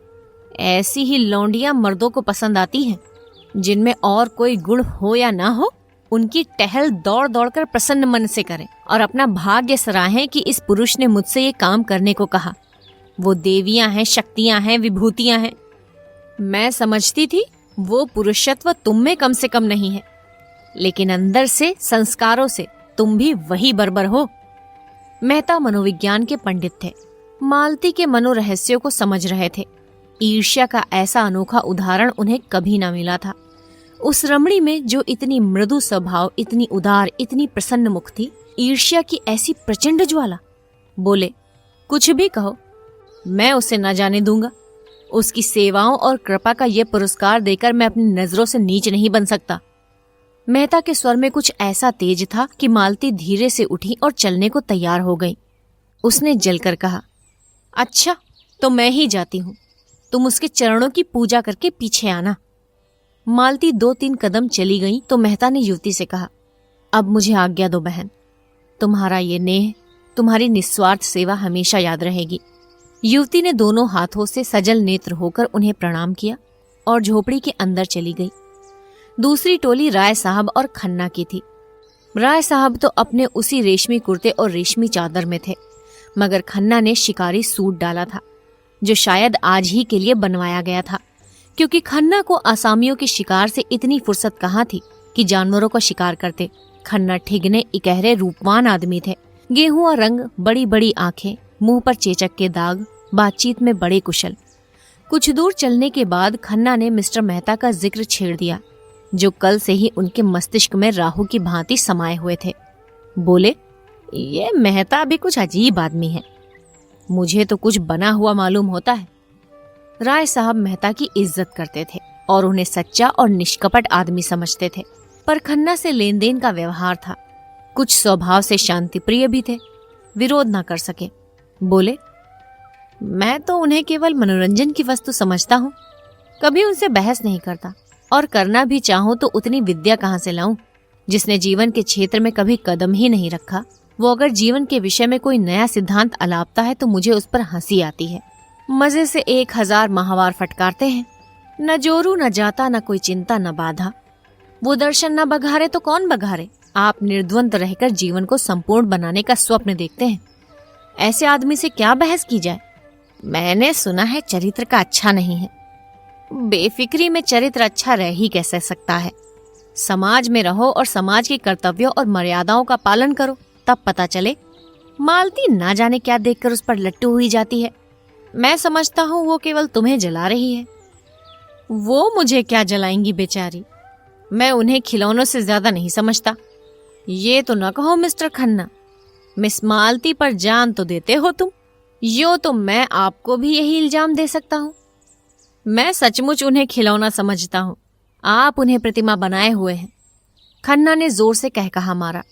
ऐसी ही लौंडियां मर्दों को पसंद आती हैं, जिनमें और कोई गुण हो या ना हो, उनकी टहल दौड़ दौड़ कर प्रसन्न मन से करें और अपना भाग्य सराहें कि इस पुरुष ने मुझसे ये काम करने को कहा। वो देवियां हैं, शक्तियां हैं, विभूतियां हैं। मैं समझती थी वो पुरुषत्व तुम में कम से कम नहीं है, लेकिन अंदर से, संस्कारों से तुम भी वही बर्बर हो। मेहता मनोविज्ञान के पंडित थे, मालती के मनोरहस्यों को समझ रहे थे। ईर्ष्या का ऐसा अनोखा उदाहरण उन्हें कभी ना मिला था। उस रमणी में जो इतनी मृदु स्वभाव, इतनी उदार, इतनी प्रसन्न मुख थी, ईर्ष्या की ऐसी प्रचंड ज्वाला। बोले, कुछ भी कहो, मैं उसे न जाने दूंगा। उसकी सेवाओं और कृपा का यह पुरस्कार देकर मैं अपनी नजरों से नीच नहीं बन सकता। मेहता के स्वर में कुछ ऐसा तेज था कि मालती धीरे से उठी और चलने को तैयार हो गई। उसने जलकर कहा, अच्छा तो मैं ही जाती हूँ, तुम उसके चरणों की पूजा करके पीछे आना। मालती 2-3 कदम चली गई तो मेहता ने युवती से कहा, अब मुझे आज्ञा दो बहन, तुम्हारा ये नेह, तुम्हारी निस्वार्थ सेवा हमेशा याद रहेगी। युवती ने दोनों हाथों से सजल नेत्र होकर उन्हें प्रणाम किया और झोपड़ी के अंदर चली गई। दूसरी टोली राय साहब और खन्ना की थी। राय साहब तो अपने उसी रेशमी कुर्ते और रेशमी चादर में थे, मगर खन्ना ने शिकारी सूट डाला था, जो शायद आज ही के लिए बनवाया गया था, क्योंकि खन्ना को आसामियों के शिकार से इतनी फुर्सत कहाँ थी कि जानवरों का शिकार करते। खन्ना ठिगने, इकहरे, रूपवान आदमी थे। गेहुआ रंग, बड़ी बड़ी आंखें, मुंह पर चेचक के दाग, बातचीत में बड़े कुशल। कुछ दूर चलने के बाद खन्ना ने मिस्टर मेहता का जिक्र छेड़ दिया, जो कल से ही उनके मस्तिष्क में राहु की भांति समाये हुए थे। बोले, ये मेहता भी कुछ अजीब आदमी है, मुझे तो कुछ बना हुआ मालूम होता है। राय साहब मेहता की इज्जत करते थे और उन्हें सच्चा और निष्कपट आदमी समझते थे, पर खन्ना से लेन देन का व्यवहार था। कुछ स्वभाव से शांति प्रिय भी थे, विरोध न कर सके। बोले, मैं तो उन्हें केवल मनोरंजन की वस्तु समझता हूँ, कभी उनसे बहस नहीं करता, और करना भी चाहूं तो उतनी विद्या कहाँ से लाऊं। जिसने जीवन के क्षेत्र में कभी कदम ही नहीं रखा, वो अगर जीवन के विषय में कोई नया सिद्धांत अलापता है तो मुझे उस पर हंसी आती है। मजे से 1000 माहवार फटकारते हैं, न जोरू न जाता, न कोई चिंता न बाधा। वो दर्शन न बघारे तो कौन बघारे। आप निर्द्वंद रहकर जीवन को संपूर्ण बनाने का स्वप्न देखते हैं, ऐसे आदमी से क्या बहस की जाए। मैंने सुना है चरित्र का अच्छा नहीं है। बेफिक्री में चरित्र अच्छा रह ही कैसे सकता है। समाज में रहो और समाज के कर्तव्यों और मर्यादाओं का पालन करो, तब पता चले। मालती ना जाने क्या देखकर उस पर लट्टू हुई जाती है। मैं समझता हूँ वो केवल तुम्हें जला रही है। वो मुझे क्या जलाएंगी बेचारी, मैं उन्हें खिलौनों से ज्यादा नहीं समझता। ये तो न कहो मिस्टर खन्ना, मिस मालती पर जान तो देते हो तुम। यो तो मैं आपको भी यही इल्जाम दे सकता हूँ। मैं सचमुच उन्हें खिलौना समझता हूँ, आप उन्हें प्रतिमा बनाए हुए हैं। खन्ना ने जोर से कहकहा मारा।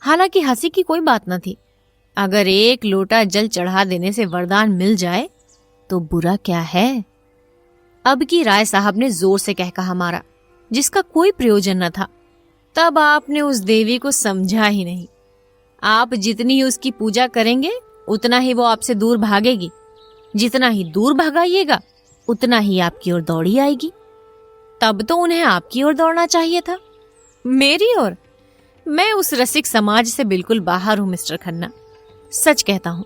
हालांकि हंसी की कोई बात न थी। अगर एक लोटा जल चढ़ा देने से वरदान मिल जाए तो बुरा क्या है। अब की राय साहब ने जोर से कहकहा मारा, जिसका कोई प्रयोजन न था। तब आपने उस देवी को समझा ही नहीं। आप जितनी ही उसकी पूजा करेंगे उतना ही वो आपसे दूर भागेगी। जितना ही दूर भगाइएगा उतना ही आपकी ओर दौड़ी आएगी। तब तो उन्हें आपकी ओर दौड़ना चाहिए था, मेरी ओर। मैं उस रसिक समाज से बिल्कुल बाहर हूं मिस्टर खन्ना। सच कहता हूं,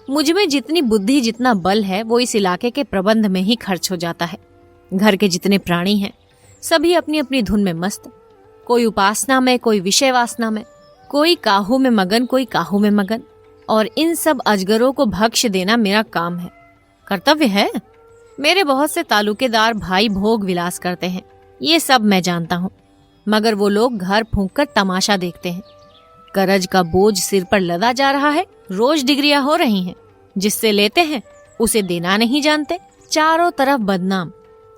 मुझ में जितनी बुद्धि, जितना बल है, वो इस इलाके के प्रबंध में ही खर्च हो जाता है। घर के जितने प्राणी हैं सभी अपनी अपनी धुन में मस्त, कोई उपासना में, कोई विषय वासना में, कोई काहू में मगन, कोई काहू में मगन। और इन सब अजगरों को भक्ष देना मेरा काम है, कर्तव्य है। मेरे बहुत से तालुकेदार भाई भोग विलास करते हैं, ये सब मैं जानता हूँ, मगर वो लोग घर फूंक कर तमाशा देखते हैं। करज का बोझ सिर पर लदा जा रहा है, रोज डिग्रियां हो रही हैं। जिससे लेते हैं उसे देना नहीं जानते, चारों तरफ बदनाम।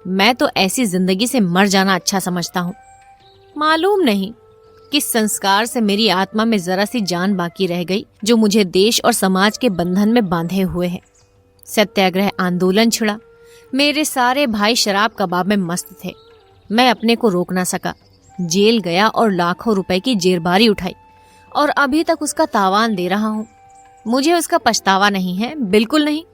मैं तो ऐसी जिंदगी से मर जाना अच्छा समझता हूँ। मालूम नहीं किस संस्कार से मेरी आत्मा में जरा सी जान बाकी रह गई, जो मुझे देश और समाज के बंधन में बांधे हुए है। सत्याग्रह आंदोलन छिड़ा, मेरे सारे भाई शराब कबाब में मस्त थे। मैं अपने को रोक ना सका, जेल गया और लाखों रुपए की जेरबारी उठाई, और अभी तक उसका तावान दे रहा हूँ। मुझे उसका पछतावा नहीं है, बिल्कुल नहीं।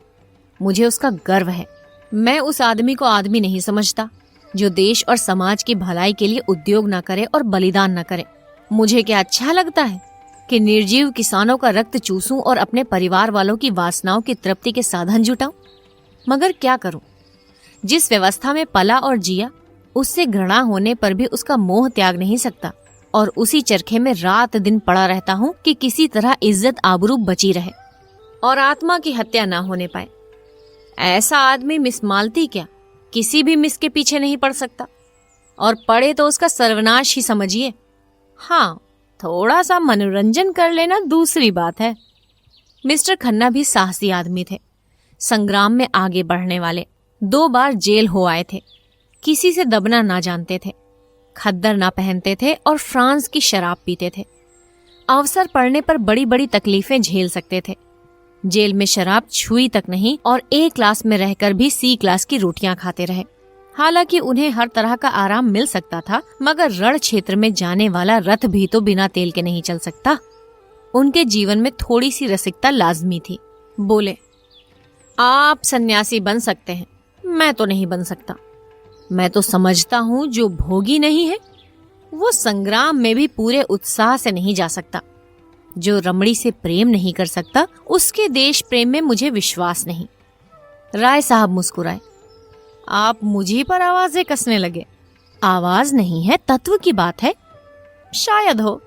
मुझे उसका गर्व है। मैं उस आदमी को आदमी नहीं समझता जो देश और समाज की भलाई के लिए उद्योग न करे और बलिदान न करे। मुझे क्या अच्छा लगता है कि निर्जीव किसानों का रक्त चूसूं और अपने परिवार वालों की वासनाओं की तृप्ति के साधन जुटाऊं? मगर क्या करूं? जिस व्यवस्था में पला और जिया, उससे घृणा होने पर भी उसका मोह त्याग नहीं सकता और उसी चरखे में रात दिन पड़ा रहता हूं कि किसी तरह इज्जत आबरू बची रहे और आत्मा की हत्या ना होने पाए। ऐसा आदमी मिस मालती क्या किसी भी मिस के पीछे नहीं पड़ सकता, और पड़े तो उसका सर्वनाश ही समझिए। हाँ, थोड़ा सा मनोरंजन कर लेना दूसरी बात है। मिस्टर खन्ना भी साहसी आदमी थे, संग्राम में आगे बढ़ने वाले। 2 बार जेल हो आए थे, किसी से दबना ना जानते थे, खद्दर ना पहनते थे और फ्रांस की शराब पीते थे। अवसर पड़ने पर बड़ी बड़ी तकलीफें झेल सकते थे। जेल में शराब छुई तक नहीं और A क्लास में रहकर भी C क्लास की रोटियां खाते रहे। हालांकि उन्हें हर तरह का आराम मिल सकता था, मगर रण क्षेत्र में जाने वाला रथ भी तो बिना तेल के नहीं चल सकता। उनके जीवन में थोड़ी सी रसिकता लाजमी थी। बोले, आप सन्यासी बन सकते हैं, मैं तो नहीं बन सकता। मैं तो समझता हूँ जो भोगी नहीं है वो संग्राम में भी पूरे उत्साह से नहीं जा सकता। जो रमणी से प्रेम नहीं कर सकता उसके देश प्रेम में मुझे विश्वास नहीं। राय साहब मुस्कुराए। आप मुझी पर आवाजें कसने लगे। आवाज नहीं है, तत्व की बात है। शायद हो।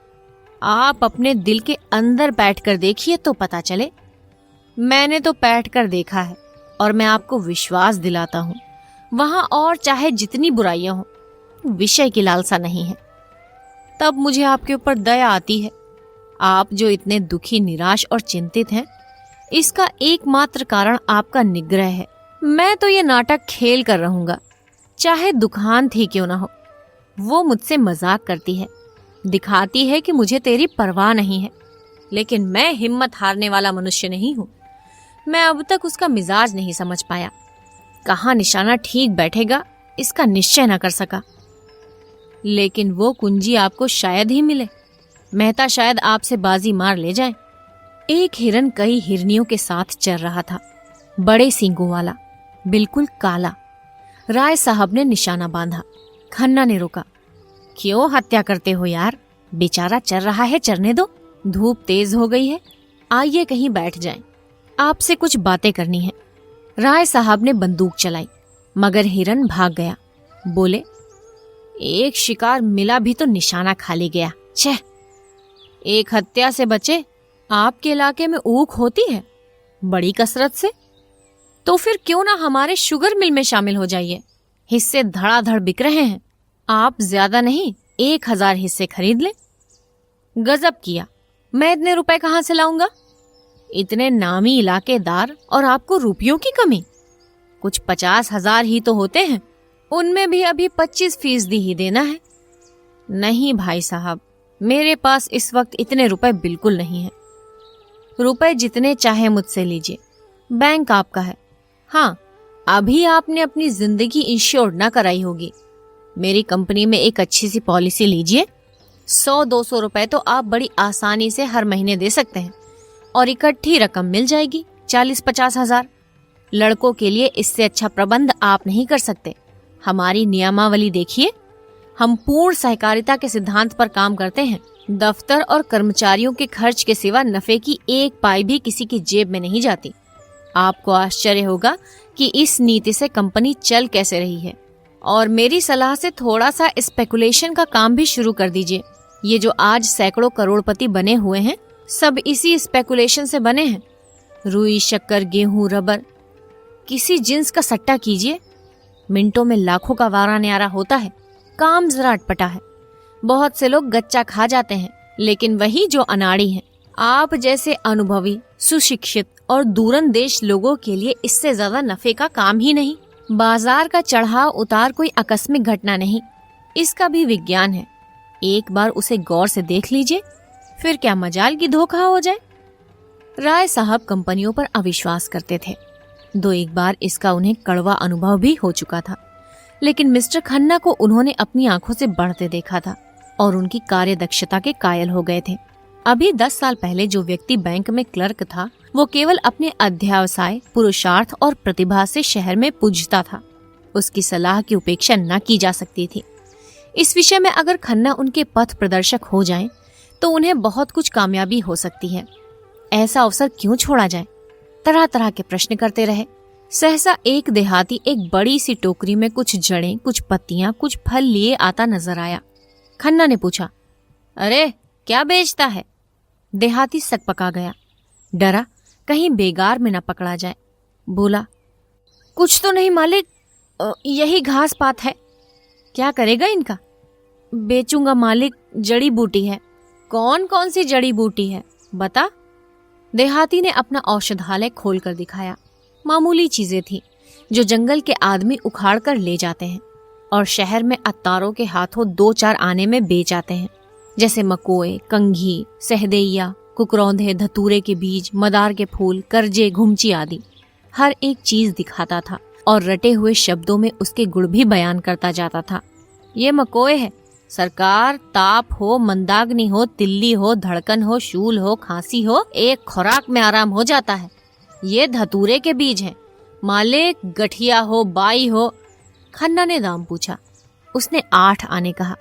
आप अपने दिल के अंदर बैठकर देखिए तो पता चले। मैंने तो बैठकर देखा है और मैं आपको विश्वास दिलाता हूँ, वहां और चाहे जितनी बुराइयां हो, विषय की लालसा नहीं है। तब मुझे आपके ऊपर दया आती है। आप जो इतने दुखी, निराश और चिंतित हैं, इसका एकमात्र कारण आपका निग्रह है। मैं तो ये नाटक खेल कर रहूंगा, चाहे दुखांत ही क्यों ना हो। वो मुझसे मजाक करती है, दिखाती है कि मुझे तेरी परवाह नहीं है, लेकिन मैं हिम्मत हारने वाला मनुष्य नहीं हूँ। मैं अब तक उसका मिजाज नहीं समझ पाया। कहाँ निशाना ठीक बैठेगा इसका निश्चय न कर सका। लेकिन वो कुंजी आपको शायद ही मिले। मेहता शायद आपसे बाजी मार ले जाए। एक हिरन कई हिरनियों के साथ चल रहा था, बड़े सींगों वाला, बिल्कुल काला। राय साहब ने निशाना बांधा। खन्ना ने रोका। क्यों हत्या करते हो यार? बेचारा चल रहा है, चरने दो। धूप तेज हो गई है, आइए कहीं बैठ जाएं। आपसे कुछ बातें करनी है। राय साहब ने बंदूक चलाई, मगर हिरन भाग गया। बोले, एक शिकार मिला भी तो निशाना खाली गया। छह, एक हत्या से बचे। आपके इलाके में ऊख होती है बड़ी कसरत से, तो फिर क्यों ना हमारे शुगर मिल में शामिल हो जाइए। हिस्से धड़ाधड़ बिक रहे हैं। आप ज्यादा नहीं 1000 हिस्से खरीद लें। गजब किया, मैं इतने रुपए कहाँ से लाऊंगा? इतने नामी इलाकेदार और आपको रुपयों की कमी? कुछ 50,000 ही तो होते हैं, उनमें भी अभी 25% ही देना है। नहीं भाई साहब, मेरे पास इस वक्त इतने रुपए बिल्कुल नहीं है। रुपए जितने चाहे मुझसे लीजिए, बैंक आपका है। हाँ, अभी आपने अपनी जिंदगी इंश्योर्ड ना कराई होगी। मेरी कंपनी में एक अच्छी सी पॉलिसी लीजिए। 100-200 रुपए तो आप बड़ी आसानी से हर महीने दे सकते हैं और इकट्ठी रकम मिल जाएगी 40-50 हजार। लड़कों के लिए इससे अच्छा प्रबंध आप नहीं कर सकते। हमारी नियमावली देखिए, हम पूर्ण सहकारिता के सिद्धांत पर काम करते हैं। दफ्तर और कर्मचारियों के खर्च के सिवा नफे की 1 पाई भी किसी की जेब में नहीं जाती। आपको आश्चर्य होगा कि इस नीति से कंपनी चल कैसे रही है। और मेरी सलाह से थोड़ा सा स्पेकुलेशन का काम भी शुरू कर दीजिए। ये जो आज सैकड़ों करोड़पति बने हुए हैं, सब इसी स्पेकुलेशन से बने हैं। रुई, शक्कर, गेहूं, रबर, किसी जिन्स का सट्टा कीजिए, मिनटों में लाखों का वारा न्यारा होता है। काम जरा अटपटा है। बहुत से लोग गच्चा खा जाते हैं, लेकिन वही जो अनाड़ी हैं, आप जैसे अनुभवी, सुशिक्षित और दूरंदेश लोगों के लिए इससे ज्यादा नफे का काम ही नहीं। बाजार का चढ़ाव उतार कोई आकस्मिक घटना नहीं, इसका भी विज्ञान है। एक बार उसे गौर से देख लीजिए, फिर क्या मजाल की धोखा हो जाए। राय साहब कंपनियों पर अविश्वास करते थे। 2-1 बार इसका उन्हें कड़वा अनुभव भी हो चुका था, लेकिन मिस्टर खन्ना को उन्होंने अपनी आंखों से बढ़ते देखा था और उनकी कार्यदक्षता के कायल हो गए थे। अभी 10 साल पहले जो व्यक्ति बैंक में क्लर्क था, वो केवल अपने अध्यवसाय, पुरुषार्थ और प्रतिभा से शहर में पूजता था। उसकी सलाह की उपेक्षा न की जा सकती थी। इस विषय में अगर खन्ना उनके पथ प्रदर्शक हो जाएं, तो उन्हें बहुत कुछ कामयाबी हो सकती है। ऐसा अवसर क्यों छोड़ा जाए? तरह तरह के प्रश्न करते रहे। सहसा एक देहाती एक बड़ी सी टोकरी में कुछ जड़ें, कुछ पत्तियां, कुछ फल लिए आता नजर आया। खन्ना ने पूछा, अरे क्या बेचता है? देहाती सकपका गया, डरा कहीं बेगार में न पकड़ा जाए। बोला, कुछ तो नहीं मालिक, यही घास पात है। क्या करेगा इनका? बेचूंगा मालिक, जड़ी बूटी है। कौन कौन सी जड़ी बूटी है बता? देहाती ने अपना औषधालय खोल कर दिखाया। मामूली चीजें थी जो जंगल के आदमी उखाड़ कर ले जाते हैं और शहर में अत्तारों के हाथों 2-4 आने में बेच आते हैं, जैसे मकोए, कंघी, सहदैया, कुकरौंधे, धतूरे के बीज, मदार के फूल, करजे, घुमची आदि। हर एक चीज दिखाता था और रटे हुए शब्दों में उसके गुण भी बयान करता जाता था। ये मकोए है सरकार, ताप हो, मंदाग्नि हो, तिल्ली हो, धड़कन हो, शूल हो, खांसी हो, एक खुराक में आराम हो जाता है। ये धतूरे के बीज हैं मालिक, गठिया हो, बाई हो। खन्ना ने दाम पूछा। उसने 8 आने कहा।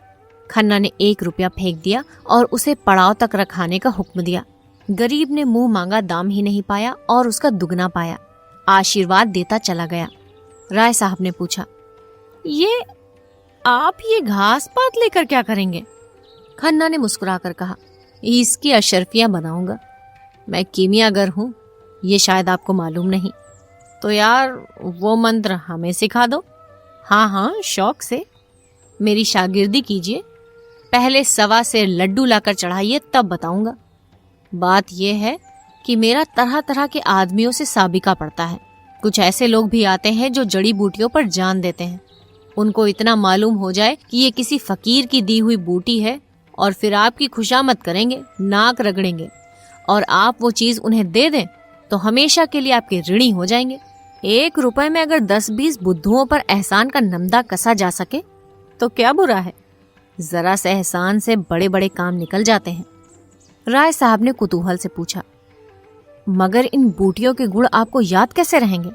खन्ना ने 1 रुपया फेंक दिया और उसे पड़ाव तक रखाने का हुक्म दिया। गरीब ने मुंह मांगा दाम ही नहीं पाया और उसका दुगना पाया। आशीर्वाद देता चला गया। राय साहब ने पूछा, आप ये घास पात लेकर क्या करेंगे? खन्ना ने मुस्कुराकर कहा, इसकी अशर्फियां बनाऊंगा। मैं कीमियागर हूँ, ये शायद आपको मालूम नहीं। तो यार वो मंत्र हमें सिखा दो। हाँ, शौक से। मेरी शागिर्दी कीजिए। पहले 1.25 सेर लड्डू लाकर चढ़ाइए, तब बताऊंगा। बात यह है कि मेरा तरह तरह के आदमियों से साबिका पड़ता है। कुछ ऐसे लोग भी आते हैं जो जड़ी बूटियों पर जान देते हैं। उनको इतना मालूम हो जाए कि ये किसी फकीर की दी हुई बूटी है और फिर आपकी खुशामद करेंगे, नाक रगड़ेंगे, और आप वो चीज उन्हें दे दें तो हमेशा के लिए आपके ऋणी हो जाएंगे। 1 रुपए में अगर 10-20 बुद्धुओं पर एहसान का नमदा कसा जा सके तो क्या बुरा है? जरा से एहसान से बड़े बड़े काम निकल जाते हैं। राय साहब ने कुतूहल से पूछा, मगर इन बूटियों के गुण आपको याद कैसे रहेंगे?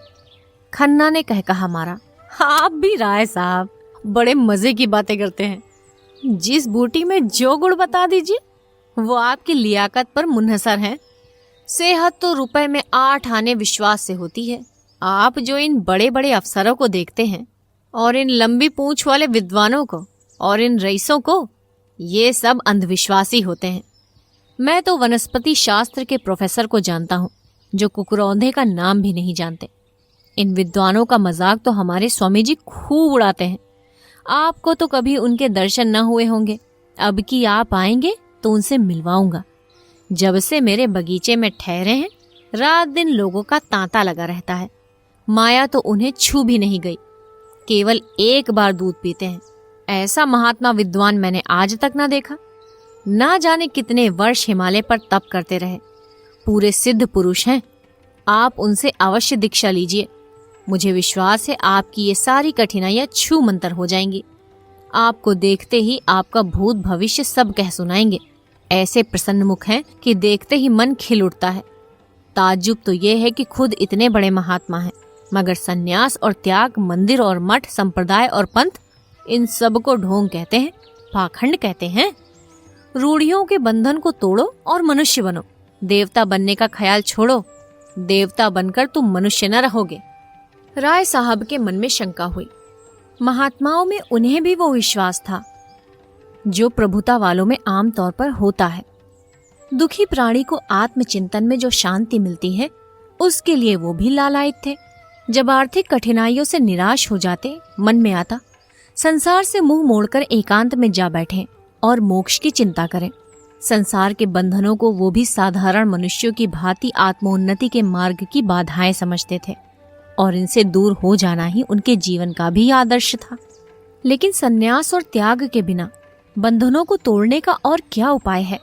खन्ना ने कहा मारा, आप भी राय साहब बड़े मजे की बातें करते हैं। जिस बूटी में जो गुण बता दीजिए वो आपकी लियाकत पर मुनहसर है। सेहत तो रुपए में 8 आने विश्वास से होती है। आप जो इन बड़े बड़े अफसरों को देखते हैं और इन लंबी पूंछ वाले विद्वानों को और इन रईसों को, ये सब अंधविश्वासी होते हैं। मैं तो वनस्पति शास्त्र के प्रोफेसर को जानता हूँ जो कुकरौंधे का नाम भी नहीं जानते। इन विद्वानों का मजाक तो हमारे स्वामी जी खूब उड़ाते हैं। आपको तो कभी उनके दर्शन न हुए होंगे। अब की आप आएंगे तो उनसे मिलवाऊंगा। जब से मेरे बगीचे में ठहरे हैं, रात दिन लोगों का तांता लगा रहता है। माया तो उन्हें छू भी नहीं गई। केवल 1 बार दूध पीते हैं। ऐसा महात्मा विद्वान मैंने आज तक ना देखा। ना जाने कितने वर्ष हिमालय पर तप करते रहे। पूरे सिद्ध पुरुष हैं। आप उनसे अवश्य दीक्षा लीजिए। मुझे विश्वास है आपकी ये सारी कठिनाइयां छू मंतर हो जाएंगी। आपको देखते ही आपका भूत भविष्य सब कह सुनाएंगे। ऐसे प्रसन्न मुख हैं कि देखते ही मन खिल उठता है। ताज्जुब तो ये है कि खुद इतने बड़े महात्मा हैं, मगर सन्यास और त्याग, मंदिर और मठ, संप्रदाय और पंथ, इन सब को ढोंग कहते हैं, पाखंड कहते हैं। रूढ़ियों के बंधन को तोड़ो और मनुष्य बनो। देवता बनने का ख्याल छोड़ो। देवता बनकर तुम मनुष्य न रहोगे। राय साहब के मन में शंका हुई। महात्माओं में उन्हें भी वो विश्वास था जो प्रभुता वालों में आम तौर पर होता है। दुखी प्राणी को आत्मचिंतन में जो शांति मिलती है, उसके लिए वो भी लालायित थे। जब आर्थिक कठिनाइयों से निराश हो जाते, मन में आता संसार से मुंह मोड़कर एकांत में जा बैठे और मोक्ष की चिंता करें। संसार के बंधनों को वो भी साधारण मनुष्यों की भांति आत्मोन्नति के मार्ग की बाधाएं समझते थे और इनसे दूर हो जाना ही उनके जीवन का भी आदर्श था। लेकिन सन्यास और त्याग के बिना बंधनों को तोड़ने का और क्या उपाय है?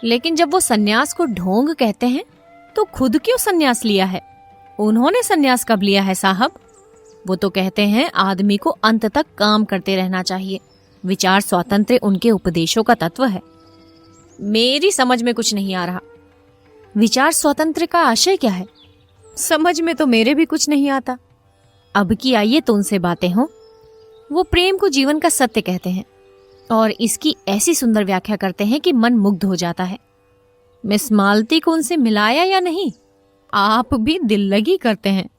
लेकिन जब वो सन्यास को ढोंग कहते हैं तो खुद क्यों सन्यास लिया है? उन्होंने सन्यास कब लिया है साहब? वो तो कहते हैं आदमी को अंत तक काम करते रहना चाहिए। विचार स्वातंत्र्य उनके उपदेशों का तत्व है। मेरी समझ में कुछ नहीं आ रहा। विचार स्वतंत्र का आशय क्या है? समझ में तो मेरे भी कुछ नहीं आता। अब की आइए तो उनसे बातें हों। वो प्रेम को जीवन का सत्य कहते हैं और इसकी ऐसी सुंदर व्याख्या करते हैं कि मन मुग्ध हो जाता है। मिस मालती को उनसे मिलाया या नहीं? आप भी दिल लगी करते हैं।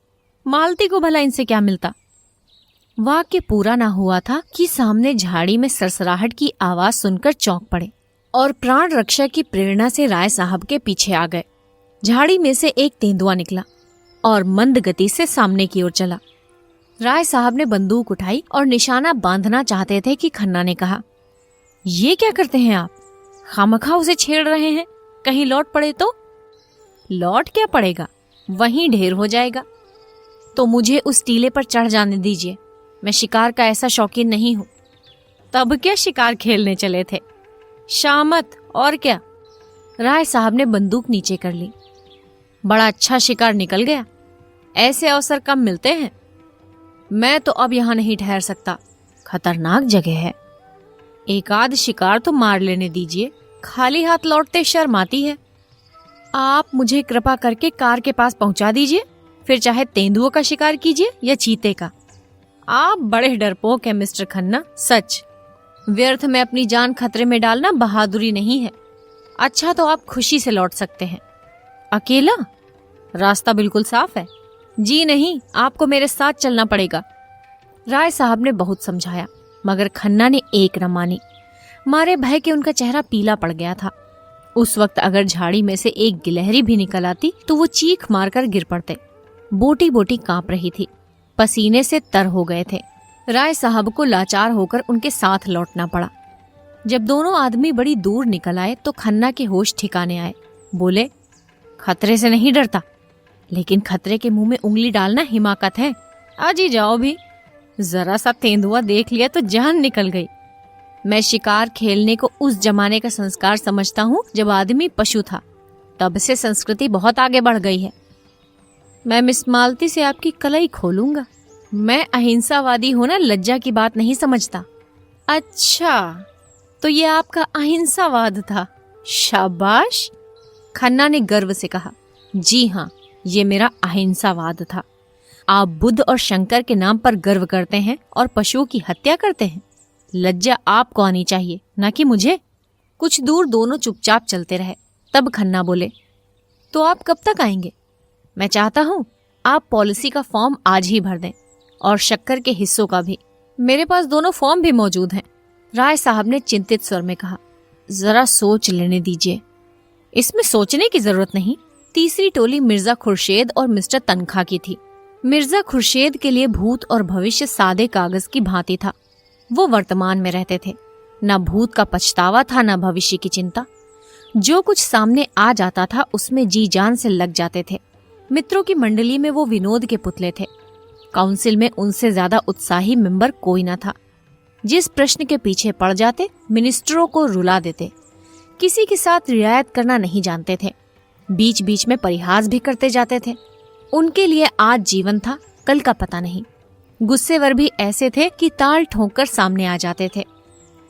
मालती को भला इनसे क्या मिलता? वाक्य पूरा ना हुआ था कि सामने झाड़ी में सरसराहट की आवाज सुनकर चौंक पड़े और प्राण रक्षा की प्रेरणा से राय साहब के पीछे आ गए। झाड़ी में से एक तेंदुआ निकला और मंद गति से सामने की ओर चला। राय साहब ने बंदूक उठाई और निशाना बांधना चाहते थे कि खन्ना ने कहा, ये क्या करते हैं आप? खामखा उसे छेड़ रहे हैं, कहीं लौट पड़े तो? लौट क्या पड़ेगा, वहीं ढेर हो जाएगा। तो मुझे उस टीले पर चढ़ जाने दीजिए, मैं शिकार का ऐसा शौकीन नहीं हूं। तब क्या शिकार खेलने चले थे? शामत और क्या। राय साहब ने बंदूक नीचे कर ली। बड़ा अच्छा शिकार निकल गया, ऐसे अवसर कम मिलते हैं। मैं तो अब यहां नहीं ठहर सकता, खतरनाक जगह है। एक आध शिकार तो मार लेने दीजिए, खाली हाथ लौटते शर्म आती है। आप मुझे कृपा करके कार के पास पहुंचा दीजिए, फिर चाहे तेंदुओं का शिकार कीजिए या चीते का। आप बड़े डरपोक हैं मिस्टर खन्ना, सच। व्यर्थ में अपनी जान खतरे में डालना बहादुरी नहीं है। अच्छा तो आप खुशी से लौट सकते हैं। अकेला? रास्ता बिल्कुल साफ है। जी नहीं, आपको मेरे साथ चलना पड़ेगा। राय साहब ने बहुत समझाया मगर खन्ना ने एक न मानी। मारे भय के उनका चेहरा पीला पड़ गया था। उस वक्त अगर झाड़ी में से एक गिलहरी भी निकल आती तो वो चीख मारकर गिर पड़ते। बोटी बोटी कांप रही थी, पसीने से तर हो गए थे। राय साहब को लाचार होकर उनके साथ लौटना पड़ा। जब दोनों आदमी बड़ी दूर निकल आए तो खन्ना के होश ठिकाने आए। बोले, खतरे से नहीं डरता, लेकिन खतरे के मुंह में उंगली डालना हिमाकत है। आज ही जाओ भी। जरा सा तेंदुआ देख लिया तो जान निकल गई। मैं शिकार खेलने को उस जमाने का संस्कार समझता हूँ जब आदमी पशु था। तब से संस्कृति बहुत आगे बढ़ गई है। मैं मिस मालती से आपकी कलाई खोलूंगा। मैं अहिंसावादी होना लज्जा की बात नहीं समझता। अच्छा, तो ये आपका अहिंसावाद था। शाबाश। खन्ना ने गर्व से कहा, जी हाँ, ये मेरा अहिंसावाद था। आप बुद्ध और शंकर के नाम पर गर्व करते हैं और पशुओं की हत्या करते हैं। लज्जा आपको आनी चाहिए, न कि मुझे। कुछ दूर दोनों चुपचाप चलते रहे। तब खन्ना बोले, तो आप कब तक आएंगे? मैं चाहता हूँ आप पॉलिसी का फॉर्म आज ही भर दें और शक्कर के हिस्सों का भी। मेरे पास दोनों फॉर्म भी मौजूद हैं। राय साहब ने चिंतित स्वर में कहा, जरा सोच लेने दीजिए। इसमें सोचने की जरूरत नहीं। तीसरी टोली मिर्जा खुर्शेद और मिस्टर तनखा की थी। मिर्जा खुर्शेद के लिए भूत और भविष्य सादे कागज की भांति था। वो वर्तमान में रहते थे। न भूत का पछतावा था, न भविष्य की चिंता। जो कुछ सामने आ जाता था उसमें जी जान से लग जाते थे। मित्रों की मंडली में वो विनोद के पुतले थे। काउंसिल में उनसे ज्यादा उत्साही मेंबर कोई न था। जिस प्रश्न के पीछे पड़ जाते मिनिस्टरों को रुला देते। किसी के साथ रियायत करना नहीं जानते थे। बीच बीच में परिहास भी करते जाते थे। उनके लिए आज जीवन था, कल का पता नहीं। गुस्सेवर भी ऐसे थे कि ताल ठोंक कर सामने आ जाते थे।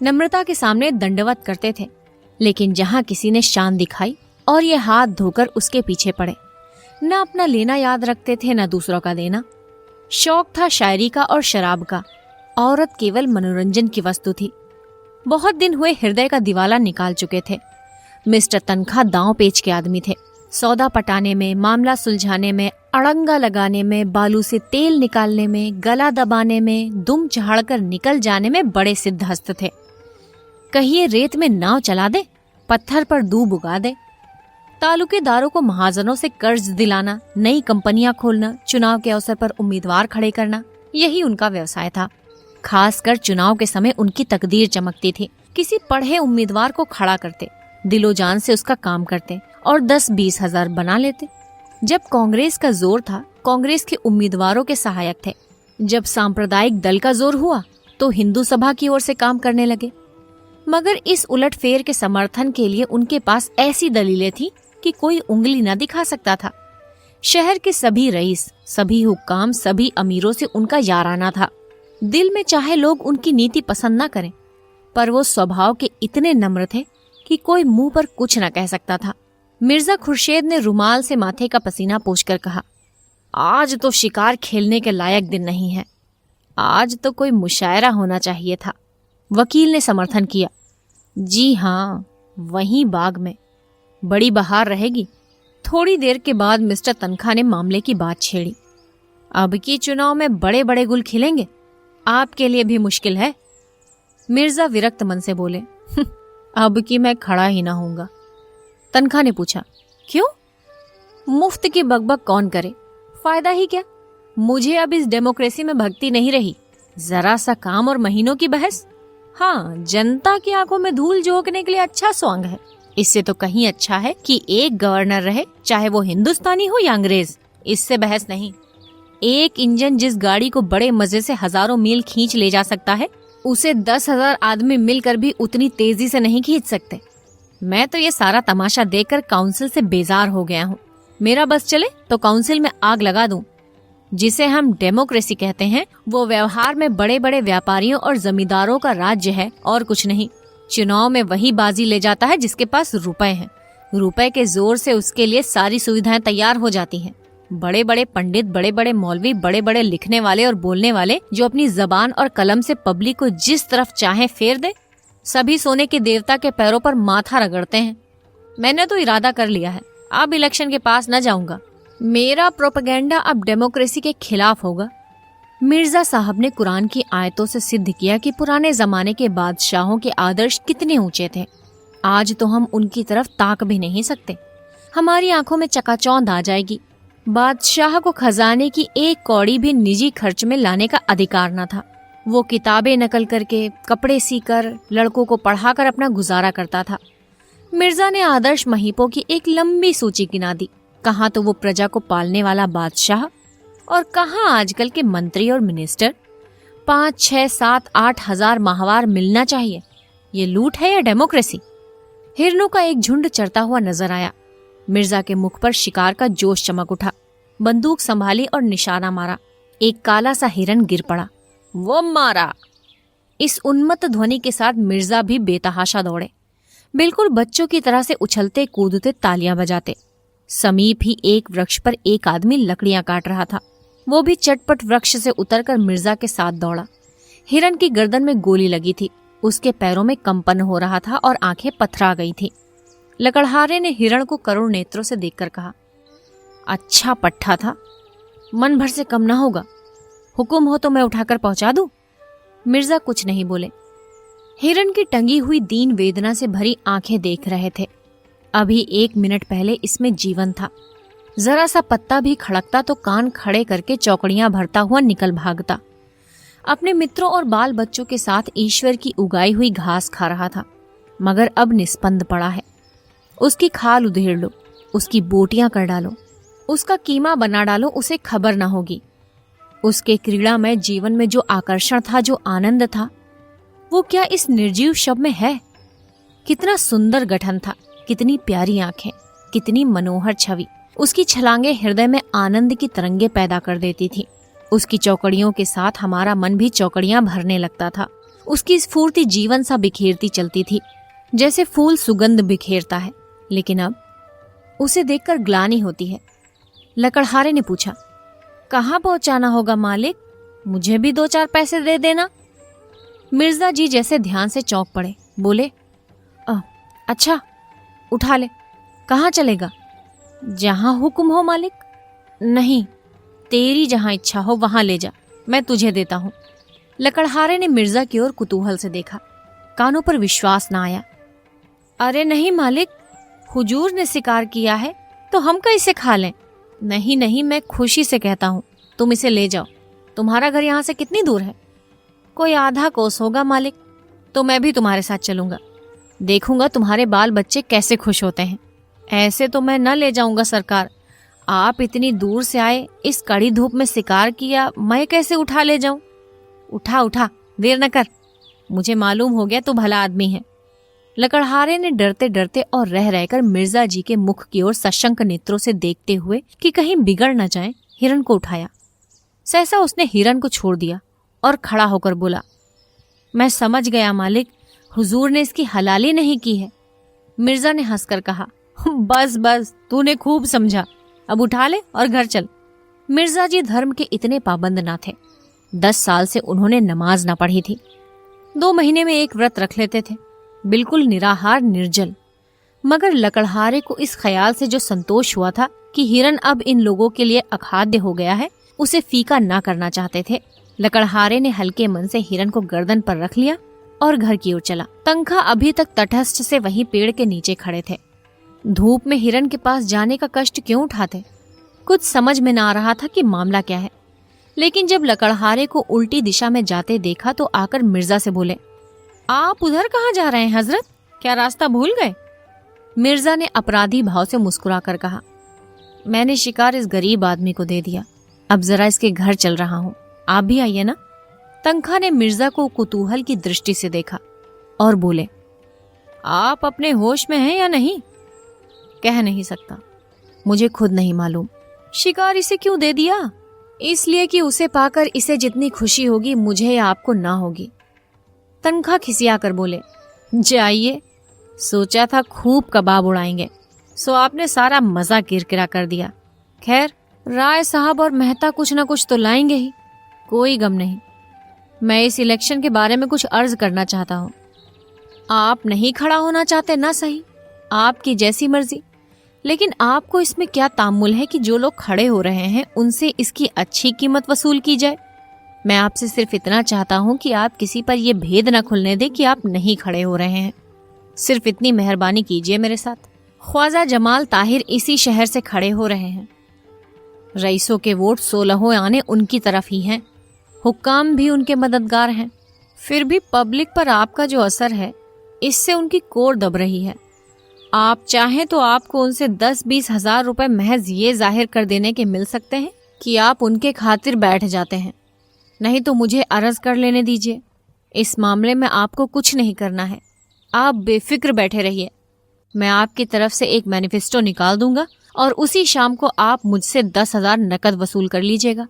नम्रता के सामने दंडवत करते थे, लेकिन जहाँ किसी ने शान दिखाई और ये हाथ धोकर उसके पीछे पड़े। न अपना लेना याद रखते थे, न दूसरों का देना। शौक था शायरी का और शराब का। औरत केवल मनोरंजन की वस्तु थी। बहुत दिन हुए हृदय का दिवाला निकाल चुके थे। मिस्टर तनखा दांव पेच के आदमी थे। सौदा पटाने में, मामला सुलझाने में, अड़ंगा लगाने में, बालू से तेल निकालने में, गला दबाने में, दुम चढ़ाकर निकल जाने में बड़े सिद्धहस्त थे। कहिए रेत में नाव चला दे, पत्थर पर दूब उगा दे। तालुकेदारों को महाजनों से कर्ज दिलाना, नई कंपनियां खोलना, चुनाव के अवसर पर उम्मीदवार खड़े करना, यही उनका व्यवसाय था। खासकर चुनाव के समय उनकी तकदीर चमकती थी। किसी पढ़े उम्मीदवार को खड़ा करते, दिलो जान से उसका काम करते और 10-20 हजार बना लेते। जब कांग्रेस का जोर था, कांग्रेस के उम्मीदवारों के सहायक थे। जब सांप्रदायिक दल का जोर हुआ तो हिंदू सभा की ओर से काम करने लगे। मगर इस उलटफेर के समर्थन के लिए उनके पास ऐसी दलीलें थी कि कोई उंगली न दिखा सकता था। शहर के सभी रईस, सभी हुक्काम, सभी अमीरों से उनका याराना था। दिल में चाहे लोग उनकी नीति पसंद न करें, पर वो स्वभाव के इतने नम्र थे कि कोई मुंह पर कुछ न कह सकता था। मिर्जा खुर्शेद ने रुमाल से माथे का पसीना पोंछकर कहा, आज तो शिकार खेलने के लायक दिन नहीं है, आज तो कोई मुशायरा होना चाहिए था। वकील ने समर्थन किया, जी हाँ, वहीं बाग में बड़ी बहार रहेगी। थोड़ी देर के बाद मिस्टर तनखा ने मामले की बात छेड़ी, अब की चुनाव में बड़े बड़े गुल खिलेंगे, आपके लिए भी मुश्किल है। मिर्जा विरक्त मन से बोले, अब की मैं खड़ा ही ना होऊंगा। तनखा ने पूछा, क्यों? मुफ्त की बकबक कौन करे, फायदा ही क्या? मुझे अब इस डेमोक्रेसी में भक्ति नहीं रही। जरा सा काम और महीनों की बहस। हाँ, जनता की आंखों में धूल झोंकने के लिए अच्छा सॉन्ग है। इससे तो कहीं अच्छा है कि एक गवर्नर रहे, चाहे वो हिंदुस्तानी हो या अंग्रेज। इससे बहस नहीं। एक इंजन जिस गाड़ी को बड़े मजे से हजारों मील खींच ले जा सकता है, उसे 10,000 आदमी मिलकर भी उतनी तेजी से नहीं खींच सकते। मैं तो ये सारा तमाशा देखकर काउंसिल से बेजार हो गया हूँ। मेरा बस चले तो काउंसिल में आग लगा दूं। जिसे हम डेमोक्रेसी कहते हैं, वो व्यवहार में बड़े बड़े व्यापारियों और जमींदारों का राज्य है और कुछ नहीं। चुनाव में वही बाजी ले जाता है जिसके पास रुपए हैं। रुपए के जोर से उसके लिए सारी सुविधाएं तैयार हो जाती हैं। बड़े बड़े पंडित, बड़े बड़े मौलवी, बड़े बड़े लिखने वाले और बोलने वाले, जो अपनी जबान और कलम से पब्लिक को जिस तरफ चाहे फेर दे, सभी सोने के देवता के पैरों पर माथा रगड़ते हैं। मैंने तो इरादा कर लिया है, अब इलेक्शन के पास न जाऊंगा। मेरा प्रोपेगेंडा अब डेमोक्रेसी के खिलाफ होगा। मिर्जा साहब ने कुरान की आयतों से सिद्ध किया कि पुराने जमाने के बादशाहों के आदर्श कितने ऊंचे थे। आज तो हम उनकी तरफ ताक भी नहीं सकते। हमारी आंखों में चकाचौंध आ जाएगी। बादशाह को खजाने की एक कौड़ी भी निजी खर्च में लाने का अधिकार न था। वो किताबें नकल करके, कपड़े सीकर, लड़कों को पढ़ाकर अपना गुजारा करता था। मिर्जा ने आदर्श महीपों की एक लंबी सूची गिना दी। कहाँ तो वो प्रजा को पालने वाला बादशाह और कहाँ आजकल के मंत्री और मिनिस्टर। 5, 6, 7, 8 हजार माहवार मिलना चाहिए। ये लूट है या डेमोक्रेसी? हिरनों का एक झुंड चरता हुआ नजर आया। मिर्जा के मुख पर शिकार का जोश चमक उठा। बंदूक संभाली और निशाना मारा। एक काला सा हिरन गिर पड़ा। वो मारा। इस उन्मत्त ध्वनि के साथ मिर्जा भी बेतहाशा दौड़े, बिल्कुल बच्चों की तरह से उछलते कूदते तालियां बजाते। समीप ही एक वृक्ष पर एक आदमी लकड़ियां काट रहा था। वो भी चटपट वृक्ष से उतरकर मिर्जा के साथ दौड़ा। हिरन की गर्दन में गोली लगी थी। उसके पैरों में कंपन हो रहा था और आंखें पथरा गई थी। लकड़हारे ने हिरण को करुण नेत्रों से देखकर कहा, अच्छा पट्ठा था, मन भर से कम ना होगा। हुक्म हो तो मैं उठाकर पहुंचा दूं? मिर्जा कुछ नहीं बोले। हिरण की टंगी हुई दीन वेदना से भरी आंखें देख रहे थे। अभी 1 मिनट पहले इसमें जीवन था। जरा सा पत्ता भी खड़कता तो कान खड़े करके चौकड़ियां भरता हुआ निकल भागता। अपने मित्रों और बाल बच्चों के साथ ईश्वर की उगाई हुई घास खा रहा था, मगर अब निस्पंद पड़ा है। उसकी खाल उधेड़ लो, उसकी बोटियां कर डालो, उसका कीमा बना डालो, उसे खबर ना होगी। उसके क्रीड़ामय जीवन में जो आकर्षण था, जो आनंद था, वो क्या इस निर्जीव शव में है? कितना सुंदर गठन था, कितनी प्यारी आंखें, कितनी मनोहर छवि। उसकी छलांगे हृदय में आनंद की तरंगे पैदा कर देती थी। उसकी चौकड़ियों के साथ हमारा मन भी चौकड़ियां भरने लगता था। उसकी स्फूर्ति जीवन सा बिखेरती चलती थी, जैसे फूल सुगंध बिखेरता है। लेकिन अब उसे देखकर ग्लानि होती है। लकड़हारे ने पूछा, कहाँ पहुंचाना होगा मालिक? मुझे भी 2-4 पैसे दे देना। मिर्जा जी जैसे ध्यान से चौंक पड़े, बोले, अच्छा उठा ले। कहाँ चलेगा? जहां हुक्म हो मालिक। नहीं, तेरी जहां इच्छा हो वहां ले जा, मैं तुझे देता हूं। लकड़हारे ने मिर्जा की ओर कुतूहल से देखा। कानों पर विश्वास ना आया। अरे नहीं मालिक, हुजूर ने शिकार किया है तो हम कैसे खा लें? नहीं नहीं, मैं खुशी से कहता हूँ, तुम इसे ले जाओ। तुम्हारा घर यहाँ से कितनी दूर है? कोई आधा कोस होगा मालिक। तो मैं भी तुम्हारे साथ चलूंगा, देखूंगा तुम्हारे बाल बच्चे कैसे खुश होते हैं। ऐसे तो मैं न ले जाऊंगा सरकार, आप इतनी दूर से आए, इस कड़ी धूप में शिकार किया, मैं कैसे उठा ले जाऊं? उठा उठा, देर न कर, मुझे मालूम हो गया तू भला आदमी है। लकड़हारे ने डरते डरते और रह रहकर मिर्जा जी के मुख की ओर सशंक नेत्रों से देखते हुए कि कहीं बिगड़ न जाए, हिरण को उठाया। सहसा उसने हिरण को छोड़ दिया और खड़ा होकर बोला, मैं समझ गया मालिक, हुजूर ने इसकी हलाली नहीं की है। मिर्जा ने हंसकर कहा, बस बस, तूने खूब समझा, अब उठा ले और घर चल। मिर्जा जी धर्म के इतने पाबंद ना थे। 10 साल से उन्होंने नमाज ना पढ़ी थी। 2 महीने में एक व्रत रख लेते थे, बिल्कुल निराहार निर्जल। मगर लकड़हारे को इस ख्याल से जो संतोष हुआ था कि हिरन अब इन लोगों के लिए अखाद्य हो गया है, उसे फीका ना करना चाहते थे। लकड़हारे ने हल्के मन से हिरन को गर्दन पर रख लिया और घर की ओर चला। तंखा अभी तक तटस्थ से वहीं पेड़ के नीचे खड़े थे। धूप में हिरन के पास जाने का कष्ट क्यों उठाते? कुछ समझ में ना आ रहा था कि मामला क्या है। लेकिन जब लकड़हारे को उल्टी दिशा में जाते देखा तो आकर मिर्जा से बोले, आप उधर कहाँ जा रहे हैं हजरत? क्या रास्ता भूल गए? मिर्जा ने अपराधी भाव से मुस्कुराकर कहा, मैंने शिकार इस गरीब आदमी को दे दिया, अब जरा इसके घर चल रहा हूँ, आप भी आइए ना। तंखा ने मिर्जा को कुतूहल की दृष्टि से देखा और बोले, आप अपने होश में हैं या नहीं? कह नहीं सकता, मुझे खुद नहीं मालूम। शिकार इसे क्यों दे दिया? इसलिए कि उसे पाकर इसे जितनी खुशी होगी मुझे या आपको ना होगी। तंखा खिसिया कर बोले, जाइए, सोचा था खूब कबाब उड़ाएंगे, सो आपने सारा मजा किरकिरा कर दिया। खैर, राय साहब और मेहता कुछ न कुछ तो लाएंगे ही, कोई गम नहीं। मैं इस इलेक्शन के बारे में कुछ अर्ज करना चाहता हूँ। आप नहीं खड़ा होना चाहते ना सही, आपकी जैसी मर्जी, लेकिन आपको इसमें क्या तामुल है कि जो लोग खड़े हो रहे हैं उनसे इसकी अच्छी कीमत वसूल की जाए? मैं आपसे सिर्फ इतना चाहता हूँ कि आप किसी पर यह भेद न खुलने दें कि आप नहीं खड़े हो रहे हैं। सिर्फ इतनी मेहरबानी कीजिए मेरे साथ। ख्वाजा जमाल ताहिर इसी शहर से खड़े हो रहे हैं। रईसों के वोट 16 आने उनकी तरफ ही हैं, हुक्काम भी उनके मददगार हैं। फिर भी पब्लिक पर आपका जो असर है, इससे उनकी कोर दब रही है। आप चाहें तो आपको उनसे 10-20 हजार रुपए महज ये जाहिर कर देने के मिल सकते हैं कि आप उनके खातिर बैठ जाते हैं। नहीं तो मुझे अर्ज कर लेने दीजिए। इस मामले में आपको कुछ नहीं करना है, आप बेफिक्र बैठे रहिए। मैं आपकी तरफ से एक मैनिफेस्टो निकाल दूंगा और उसी शाम को आप मुझसे 10,000 नकद वसूल कर लीजिएगा।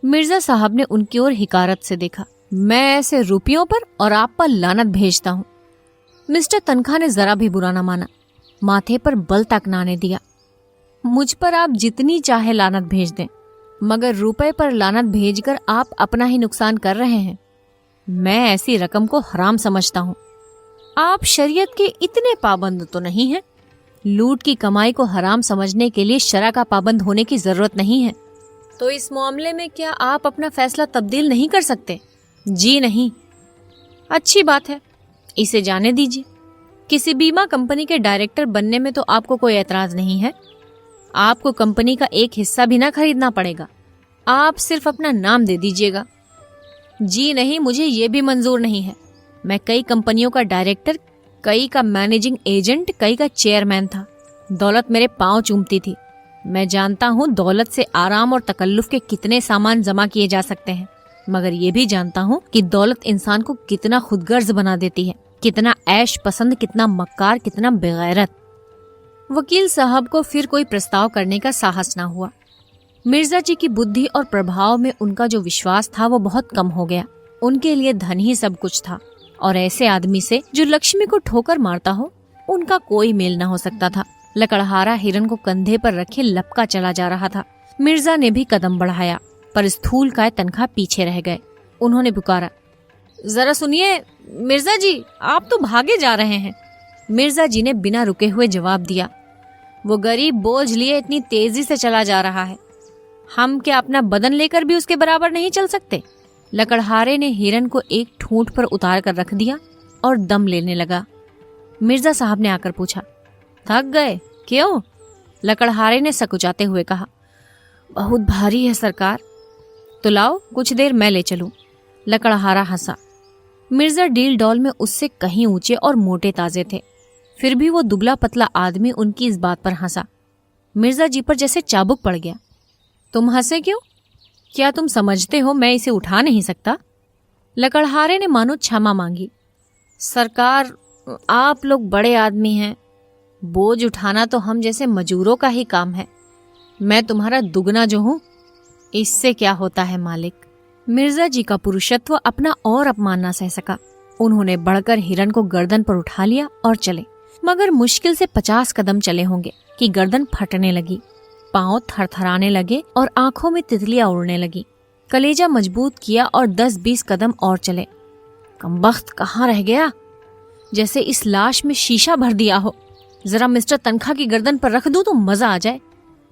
मिर्जा साहब ने उनकी ओर हिकारत से देखा। मैं ऐसे रुपयों पर और आप पर लानत भेजता हूँ। मिस्टर तनखा ने जरा भी बुरा न माना, माथे पर बल तक ना आने दिया। मुझ पर आप जितनी चाहे लानत भेज दें, मगर रुपए पर लानत भेजकर आप अपना ही नुकसान कर रहे हैं। मैं ऐसी रकम को हराम समझता हूँ। आप शरीयत के इतने पाबंद तो नहीं हैं। लूट की कमाई को हराम समझने के लिए शरा का पाबंद होने की जरूरत नहीं है। तो इस मामले में क्या आप अपना फैसला तब्दील नहीं कर सकते? जी नहीं। अच्छी बात है, इसे जाने दीजिए। किसी बीमा कंपनी के डायरेक्टर बनने में तो आपको कोई एतराज नहीं है। आपको कंपनी का एक हिस्सा भी ना खरीदना पड़ेगा, आप सिर्फ अपना नाम दे दीजिएगा। जी नहीं, मुझे ये भी मंजूर नहीं है। मैं कई कंपनियों का डायरेक्टर, कई का मैनेजिंग एजेंट, कई का चेयरमैन था। दौलत मेरे पांव चूमती थी। मैं जानता हूँ दौलत से आराम और तकल्लुफ के कितने सामान जमा किए जा सकते हैं, मगर ये भी जानता हूँ कि दौलत इंसान को कितना खुदगर्ज बना देती है, कितना ऐश पसंद, कितना मक्कार, कितना बेगैरत। वकील साहब को फिर कोई प्रस्ताव करने का साहस ना हुआ। मिर्जा जी की बुद्धि और प्रभाव में उनका जो विश्वास था वो बहुत कम हो गया। उनके लिए धन ही सब कुछ था और ऐसे आदमी से जो लक्ष्मी को ठोकर मारता हो, उनका कोई मेल न हो सकता था। लकड़हारा हिरन को कंधे पर रखे लपका चला जा रहा था। मिर्जा ने भी कदम बढ़ाया, पर स्थूल काय तनखा पीछे रह गए। उन्होंने पुकारा, जरा सुनिए मिर्जा जी, आप तो भागे जा रहे हैं। मिर्जा जी ने बिना रुके हुए जवाब दिया, वो गरीब बोझ लिए इतनी तेजी से चला जा रहा है, हम क्या अपना बदन लेकर भी उसके बराबर नहीं चल सकते? लकड़हारे ने हिरन को एक ठूंठ पर उतार कर रख दिया और दम लेने लगा। मिर्जा साहब ने आकर पूछा, थक गए? क्यों? लकड़हारे ने सकुचाते हुए कहा, बहुत भारी है सरकार। तो लाओ कुछ देर मैं ले चलूं। लकड़हारा हंसा। मिर्जा डील डॉल में उससे कहीं ऊंचे और मोटे ताजे थे, फिर भी वो दुबला पतला आदमी उनकी इस बात पर हंसा। मिर्जा जी पर जैसे चाबुक पड़ गया। तुम हंसे क्यों? क्या तुम समझते हो मैं इसे उठा नहीं सकता? लकड़हारे ने मानो क्षमा मांगी। सरकार, आप लोग बड़े आदमी हैं, बोझ उठाना तो हम जैसे मजूरों का ही काम है। मैं तुम्हारा दुगना जो हूं, इससे क्या होता है मालिक। मिर्जा जी का पुरुषत्व अपना और अपमान न सह सका। उन्होंने बढ़कर हिरन को गर्दन पर उठा लिया और चले। मगर मुश्किल से 50 कदम चले होंगे कि गर्दन फटने लगी, पांव थरथराने लगे और आंखों में तितलियां उड़ने लगी। कलेजा मजबूत किया और 10-20 कदम और चले। कमबख्त कहाँ रह गया, जैसे इस लाश में शीशा भर दिया हो। जरा मिस्टर तनखा की गर्दन पर रख दूं तो मजा आ जाए।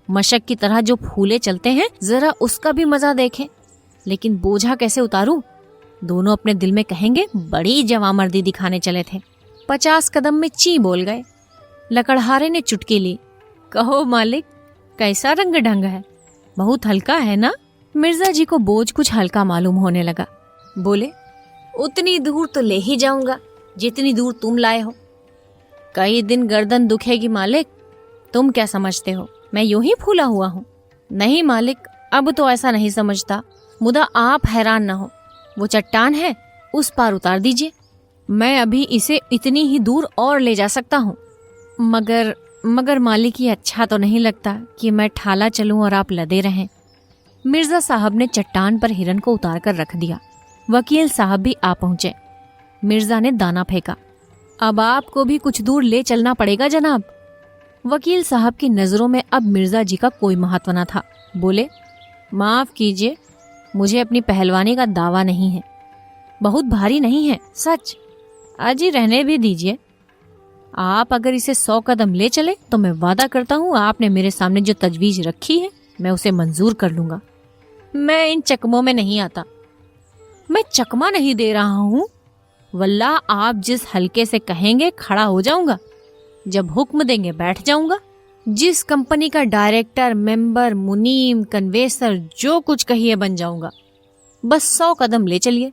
मशक की तरह जो फूले चलते हैं जरा उसका भी मजा देखें। लेकिन बोझा कैसे उतारूं? दोनों अपने दिल में कहेंगे बड़ी जवामर्दी दिखाने चले थे। 50 कदम में ची बोल गए। लकड़हारे ने चुटकी ली। कहो मालिक, कैसा रंग ढंग है, बहुत हल्का है ना? मिर्जा जी को बोझ कुछ हल्का मालूम होने लगा। बोले, उतनी दूर तो ले ही जाऊंगा जितनी दूर तुम लाए हो। कई दिन गर्दन दुखेगी मालिक, तुम क्या समझते हो मैं यूं ही फूला हुआ हूँ? नहीं मालिक, अब तो ऐसा नहीं समझता, मुदा आप हैरान न हो। वो चट्टान है, उस पार उतार दीजिए, मैं अभी इसे इतनी ही दूर और ले जा सकता हूँ। मगर मालिक, ये अच्छा तो नहीं लगता कि मैं ठाला चलूं और आप लदे रहें। मिर्जा साहब ने चट्टान पर हिरन को उतार कर रख दिया। वकील साहब भी आ पहुंचे। मिर्जा ने दाना फेंका। अब आपको भी कुछ दूर ले चलना पड़ेगा जनाब। वकील साहब की नजरों में अब मिर्जा जी का कोई महत्व न था। बोले, माफ कीजिए, मुझे अपनी पहलवानी का दावा नहीं है, बहुत भारी नहीं है सच। अजी रहने भी दीजिए, आप अगर इसे 100 कदम ले चले तो मैं वादा करता हूँ आपने मेरे सामने जो तजवीज रखी है मैं उसे मंजूर कर लूंगा। मैं इन चकमों में नहीं आता। मैं चकमा नहीं दे रहा हूँ, वल्लाह आप जिस हल्के से कहेंगे खड़ा हो जाऊंगा, जब हुक्म देंगे बैठ जाऊंगा। जिस कंपनी का डायरेक्टर, मेंबर, मुनीम, कन्वेसर जो कुछ कहिए बन जाऊंगा। बस 100 कदम ले चलिए।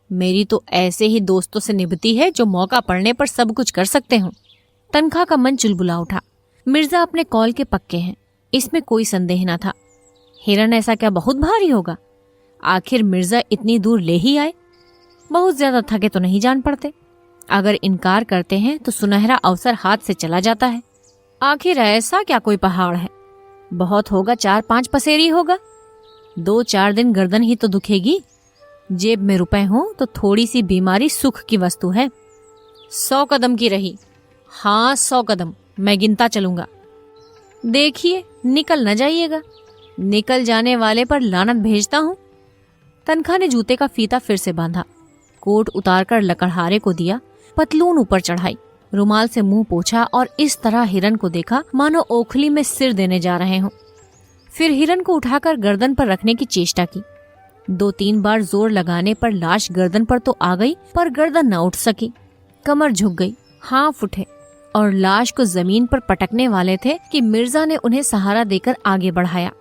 मेरी तो ऐसे ही दोस्तों से निभती है जो मौका पड़ने पर सब कुछ कर सकते हो। तनखा का मन चुलबुला उठा। मिर्जा अपने कॉल के पक्के हैं, इसमें कोई संदेह न था। हिरन ऐसा क्या बहुत भारी होगा? आखिर मिर्जा इतनी दूर ले ही आए, बहुत ज्यादा थके तो नहीं जान पड़ते। अगर इनकार करते हैं तो सुनहरा अवसर हाथ से चला जाता है। आखिर ऐसा क्या कोई पहाड़ है? बहुत होगा 4-5 पसेरी होगा। 2-4 दिन गर्दन ही तो दुखेगी। जेब में रुपए हों तो थोड़ी सी बीमारी सुख की वस्तु है। 100 कदम की रही। हाँ 100 कदम, मैं गिनता चलूंगा। देखिए निकल न जाइएगा, निकल जाने वाले पर लानत भेजता हूँ। तनखा ने जूते का फीता फिर से बांधा, कोट उतारकर लकड़हारे को दिया, पतलून ऊपर चढ़ाई, रुमाल से मुंह पोंछा और इस तरह हिरन को देखा मानो ओखली में सिर देने जा रहे हों। फिर हिरन को उठाकर गर्दन पर रखने की चेष्टा की। 2-3 बार जोर लगाने पर लाश गर्दन पर तो आ गई, पर गर्दन न उठ सकी। कमर झुक गई, हाथ उठे और लाश को जमीन पर पटकने वाले थे कि मिर्जा ने उन्हें सहारा देकर आगे बढ़ाया।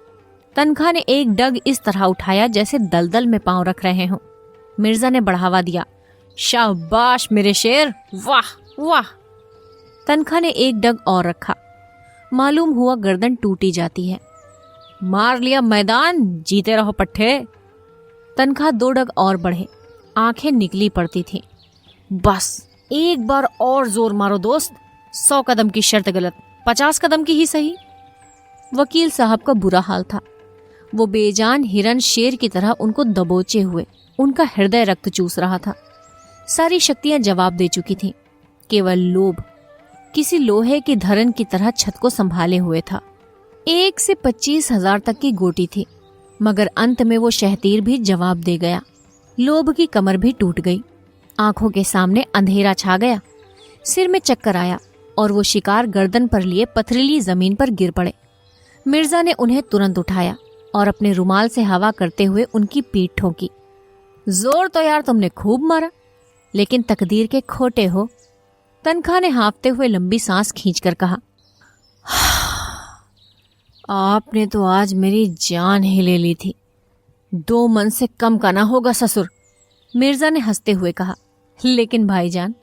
तनखा ने एक डग इस तरह उठाया जैसे दलदल में पांव रख रहे हों। मिर्जा ने बढ़ावा दिया, शाबाश मेरे शेर, वाह वाह। तनखा ने एक डग और रखा। मालूम हुआ गर्दन टूटी जाती है। मार लिया मैदान, जीते रहो पट्टे। तनखा 2 डग और बढ़े, आंखें निकली पड़ती थीं। बस एक बार और जोर मारो दोस्त, 100 कदम की शर्त गलत, 50 कदम की ही सही। वकील साहब का बुरा हाल था। वो बेजान हिरन शेर की तरह उनको दबोचे हुए, उनका हृदय रक्त चूस रहा था। सारी शक्तियां जवाब दे चुकी थीं। केवल लोभ किसी लोहे की धरन की तरह छत को संभाले हुए था। 1 से 25,000 तक की गोटी थी, मगर अंत में वो शहतीर भी जवाब दे गया। लोभ की कमर भी टूट गई। आंखों के सामने अंधेरा छा गया। सिर में चक्कर आया और वो शिकार गर्दन पर लिए पथरीली जमीन पर गिर पड़े। मिर्जा ने उन्हें तुरंत उठाया और अपने रुमाल से हवा करते हुए उनकी पीठ ठोकी। जोर तो यार तुमने खूब मारा, लेकिन तकदीर के खोटे हो। तनखा ने हाँफते हुए लंबी सांस खींचकर कहा, आपने तो आज मेरी जान ही ले ली थी। 2 मन से कम का ना होगा ससुर। मिर्जा ने हंसते हुए कहा, लेकिन भाईजान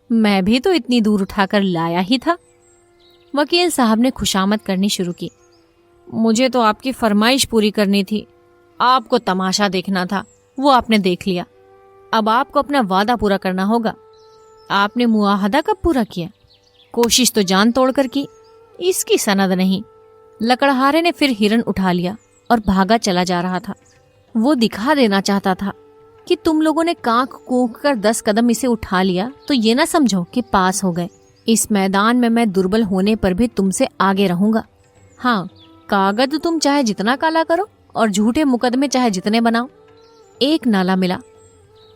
मैं भी तो इतनी दूर उठाकर लाया ही था। वकील साहब ने खुशामद करनी शुरू की। मुझे तो आपकी फरमाइश पूरी करनी थी, आपको तमाशा देखना था, वो आपने देख लिया। अब आपको अपना वादा पूरा करना होगा। आपने मुआहदा कब पूरा किया? कोशिश तो जान तोड़कर की, इसकी सनद नहीं। लकड़हारे ने फिर हिरन उठा लिया और भागा चला जा रहा था। वो दिखा देना चाहता था कि तुम लोगों ने कांख कूंख कर 10 कदम इसे उठा लिया तो ये ना समझो कि पास हो गए। इस मैदान में मैं दुर्बल होने पर भी तुमसे आगे रहूंगा। हाँ, कागज तुम चाहे जितना काला करो और झूठे मुकदमे चाहे जितने बनाओ। एक नाला मिला,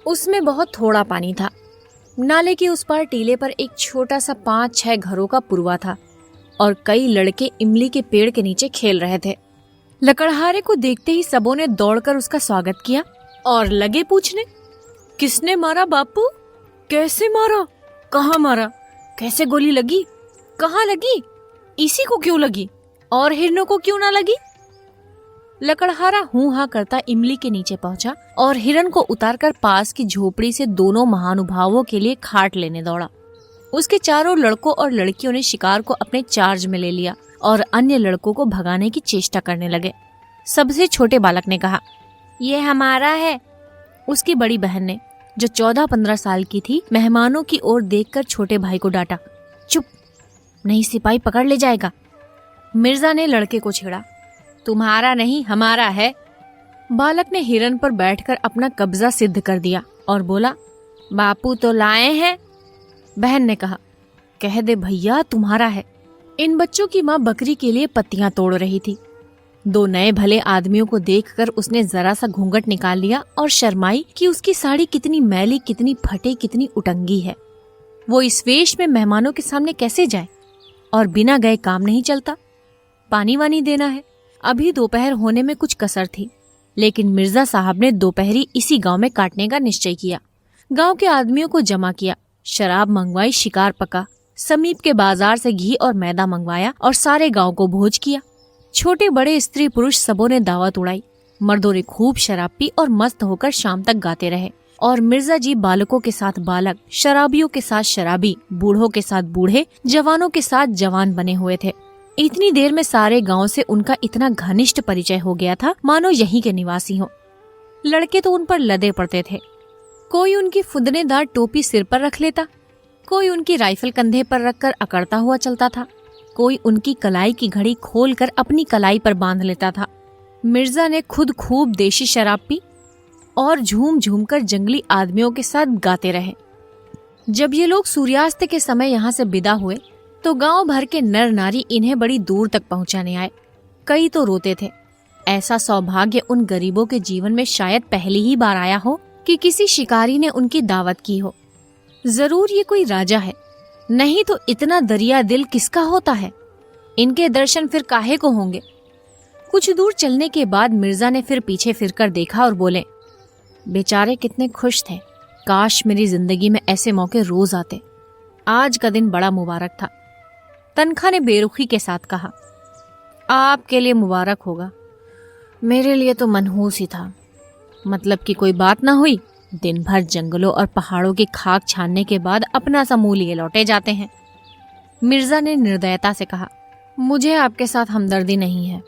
उसमें बहुत थोड़ा पानी था। नाले के उस पार टीले पर एक छोटा सा 5-6 घरों का पुरवा था और कई लड़के इमली के पेड़ के नीचे खेल रहे थे। लकड़हारे को देखते ही सबों ने दौड़कर उसका स्वागत किया और लगे पूछने, किसने मारा बापू? कैसे मारा? कहाँ मारा? कैसे गोली लगी? कहाँ लगी? इसी को क्यों लगी और हिरनों को क्यों ना लगी? लकड़हारा हूं हाँ करता इमली के नीचे पहुंचा और हिरन को उतारकर पास की झोपड़ी से दोनों महानुभावों के लिए खाट लेने दौड़ा। उसके चारों लड़कों और लड़कियों ने शिकार को अपने चार्ज में ले लिया और अन्य लड़कों को भगाने की चेष्टा करने लगे। सबसे छोटे बालक ने कहा, ये हमारा है। उसकी बड़ी बहन ने, जो 14-15 साल की थी, मेहमानों की ओर देखकर छोटे भाई को डांटा, चुप, नहीं सिपाही पकड़ ले जाएगा। मिर्जा ने लड़के को छेड़ा, तुम्हारा नहीं हमारा है। बालक ने हिरन पर बैठकर अपना कब्जा सिद्ध कर दिया और बोला, बापू तो लाए हैं। बहन ने कहा, कह दे भैया तुम्हारा है। इन बच्चों की माँ बकरी के लिए पत्तियां तोड़ रही थी। 2 नए भले आदमियों को देखकर उसने जरा सा घूंघट निकाल लिया और शर्माई कि उसकी साड़ी कितनी मैली, कितनी फटे, कितनी उटंगी है। वो इस वेश में मेहमानों के सामने कैसे जाए? और बिना गए काम नहीं चलता। पानी वानी देना है। अभी दोपहर होने में कुछ कसर थी, लेकिन मिर्जा साहब ने दोपहरी इसी गांव में काटने का निश्चय किया। गांव के आदमियों को जमा किया, शराब मंगवाई, शिकार पका, समीप के बाजार से घी और मैदा मंगवाया और सारे गांव को भोज किया। छोटे बड़े स्त्री पुरुष सबों ने दावत उड़ाई। मर्दों ने खूब शराब पी और मस्त होकर शाम तक गाते रहे और मिर्जा जी बालकों के साथ बालक, शराबियों के साथ शराबी, बूढ़ों के साथ बूढ़े, जवानों के साथ जवान बने हुए थे। इतनी देर में सारे गांव से उनका इतना घनिष्ठ परिचय हो गया था मानो यहीं के निवासी हों। लड़के तो उन पर लदे पड़ते थे। कोई उनकी फुदनेदार टोपी सिर पर रख लेता, कोई उनकी राइफल कंधे पर रखकर अकड़ता हुआ चलता था, कोई उनकी कलाई की घड़ी खोलकर अपनी कलाई पर बांध लेता था। मिर्जा ने खुद खूब देशी शराब पी और झूम झूम कर जंगली आदमियों के साथ गाते रहे। जब ये लोग सूर्यास्त के समय यहाँ से विदा हुए तो गांव भर के नर नारी इन्हें बड़ी दूर तक पहुंचाने आए। कई तो रोते थे। ऐसा सौभाग्य उन गरीबों के जीवन में शायद पहली ही बार आया हो कि किसी शिकारी ने उनकी दावत की हो। जरूर ये कोई राजा है, नहीं तो इतना दरिया दिल किसका होता है? इनके दर्शन फिर काहे को होंगे? कुछ दूर चलने के बाद मिर्जा ने फिर पीछे फिरकर देखा और बोले, बेचारे कितने खुश थे। काश मेरी जिंदगी में ऐसे मौके रोज आते। आज का दिन बड़ा मुबारक था। तनखा ने बेरुखी के साथ कहा, आपके लिए मुबारक होगा, मेरे लिए तो मनहूस ही था। मतलब कि कोई बात ना हुई। दिन भर जंगलों और पहाड़ों की खाक छानने के बाद अपना सा मुंह लिए लौटे जाते हैं। मिर्जा ने निर्दयता से कहा, मुझे आपके साथ हमदर्दी नहीं है।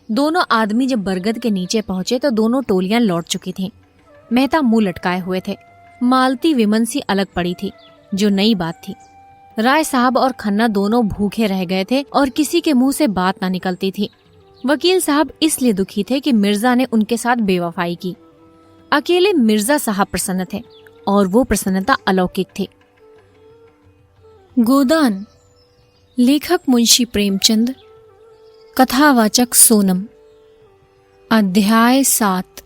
दोनों आदमी जब बरगद के नीचे पहुंचे तो दोनों टोलियां लौट चुकी थीं। मेहता मुंह लटकाए हुए थे। मालती विमन सी अलग पड़ी थी, जो नई बात थी। राय साहब और खन्ना दोनों भूखे रह गए थे और किसी के मुंह से बात ना निकलती थी। वकील साहब इसलिए दुखी थे कि मिर्जा ने उनके साथ बेवफाई की। अकेले मिर्जा साहब प्रसन्न थे और वो प्रसन्नता अलौकिक थी। गोदान, लेखक मुंशी प्रेमचंद, कथावाचक सोनम। अध्याय 7।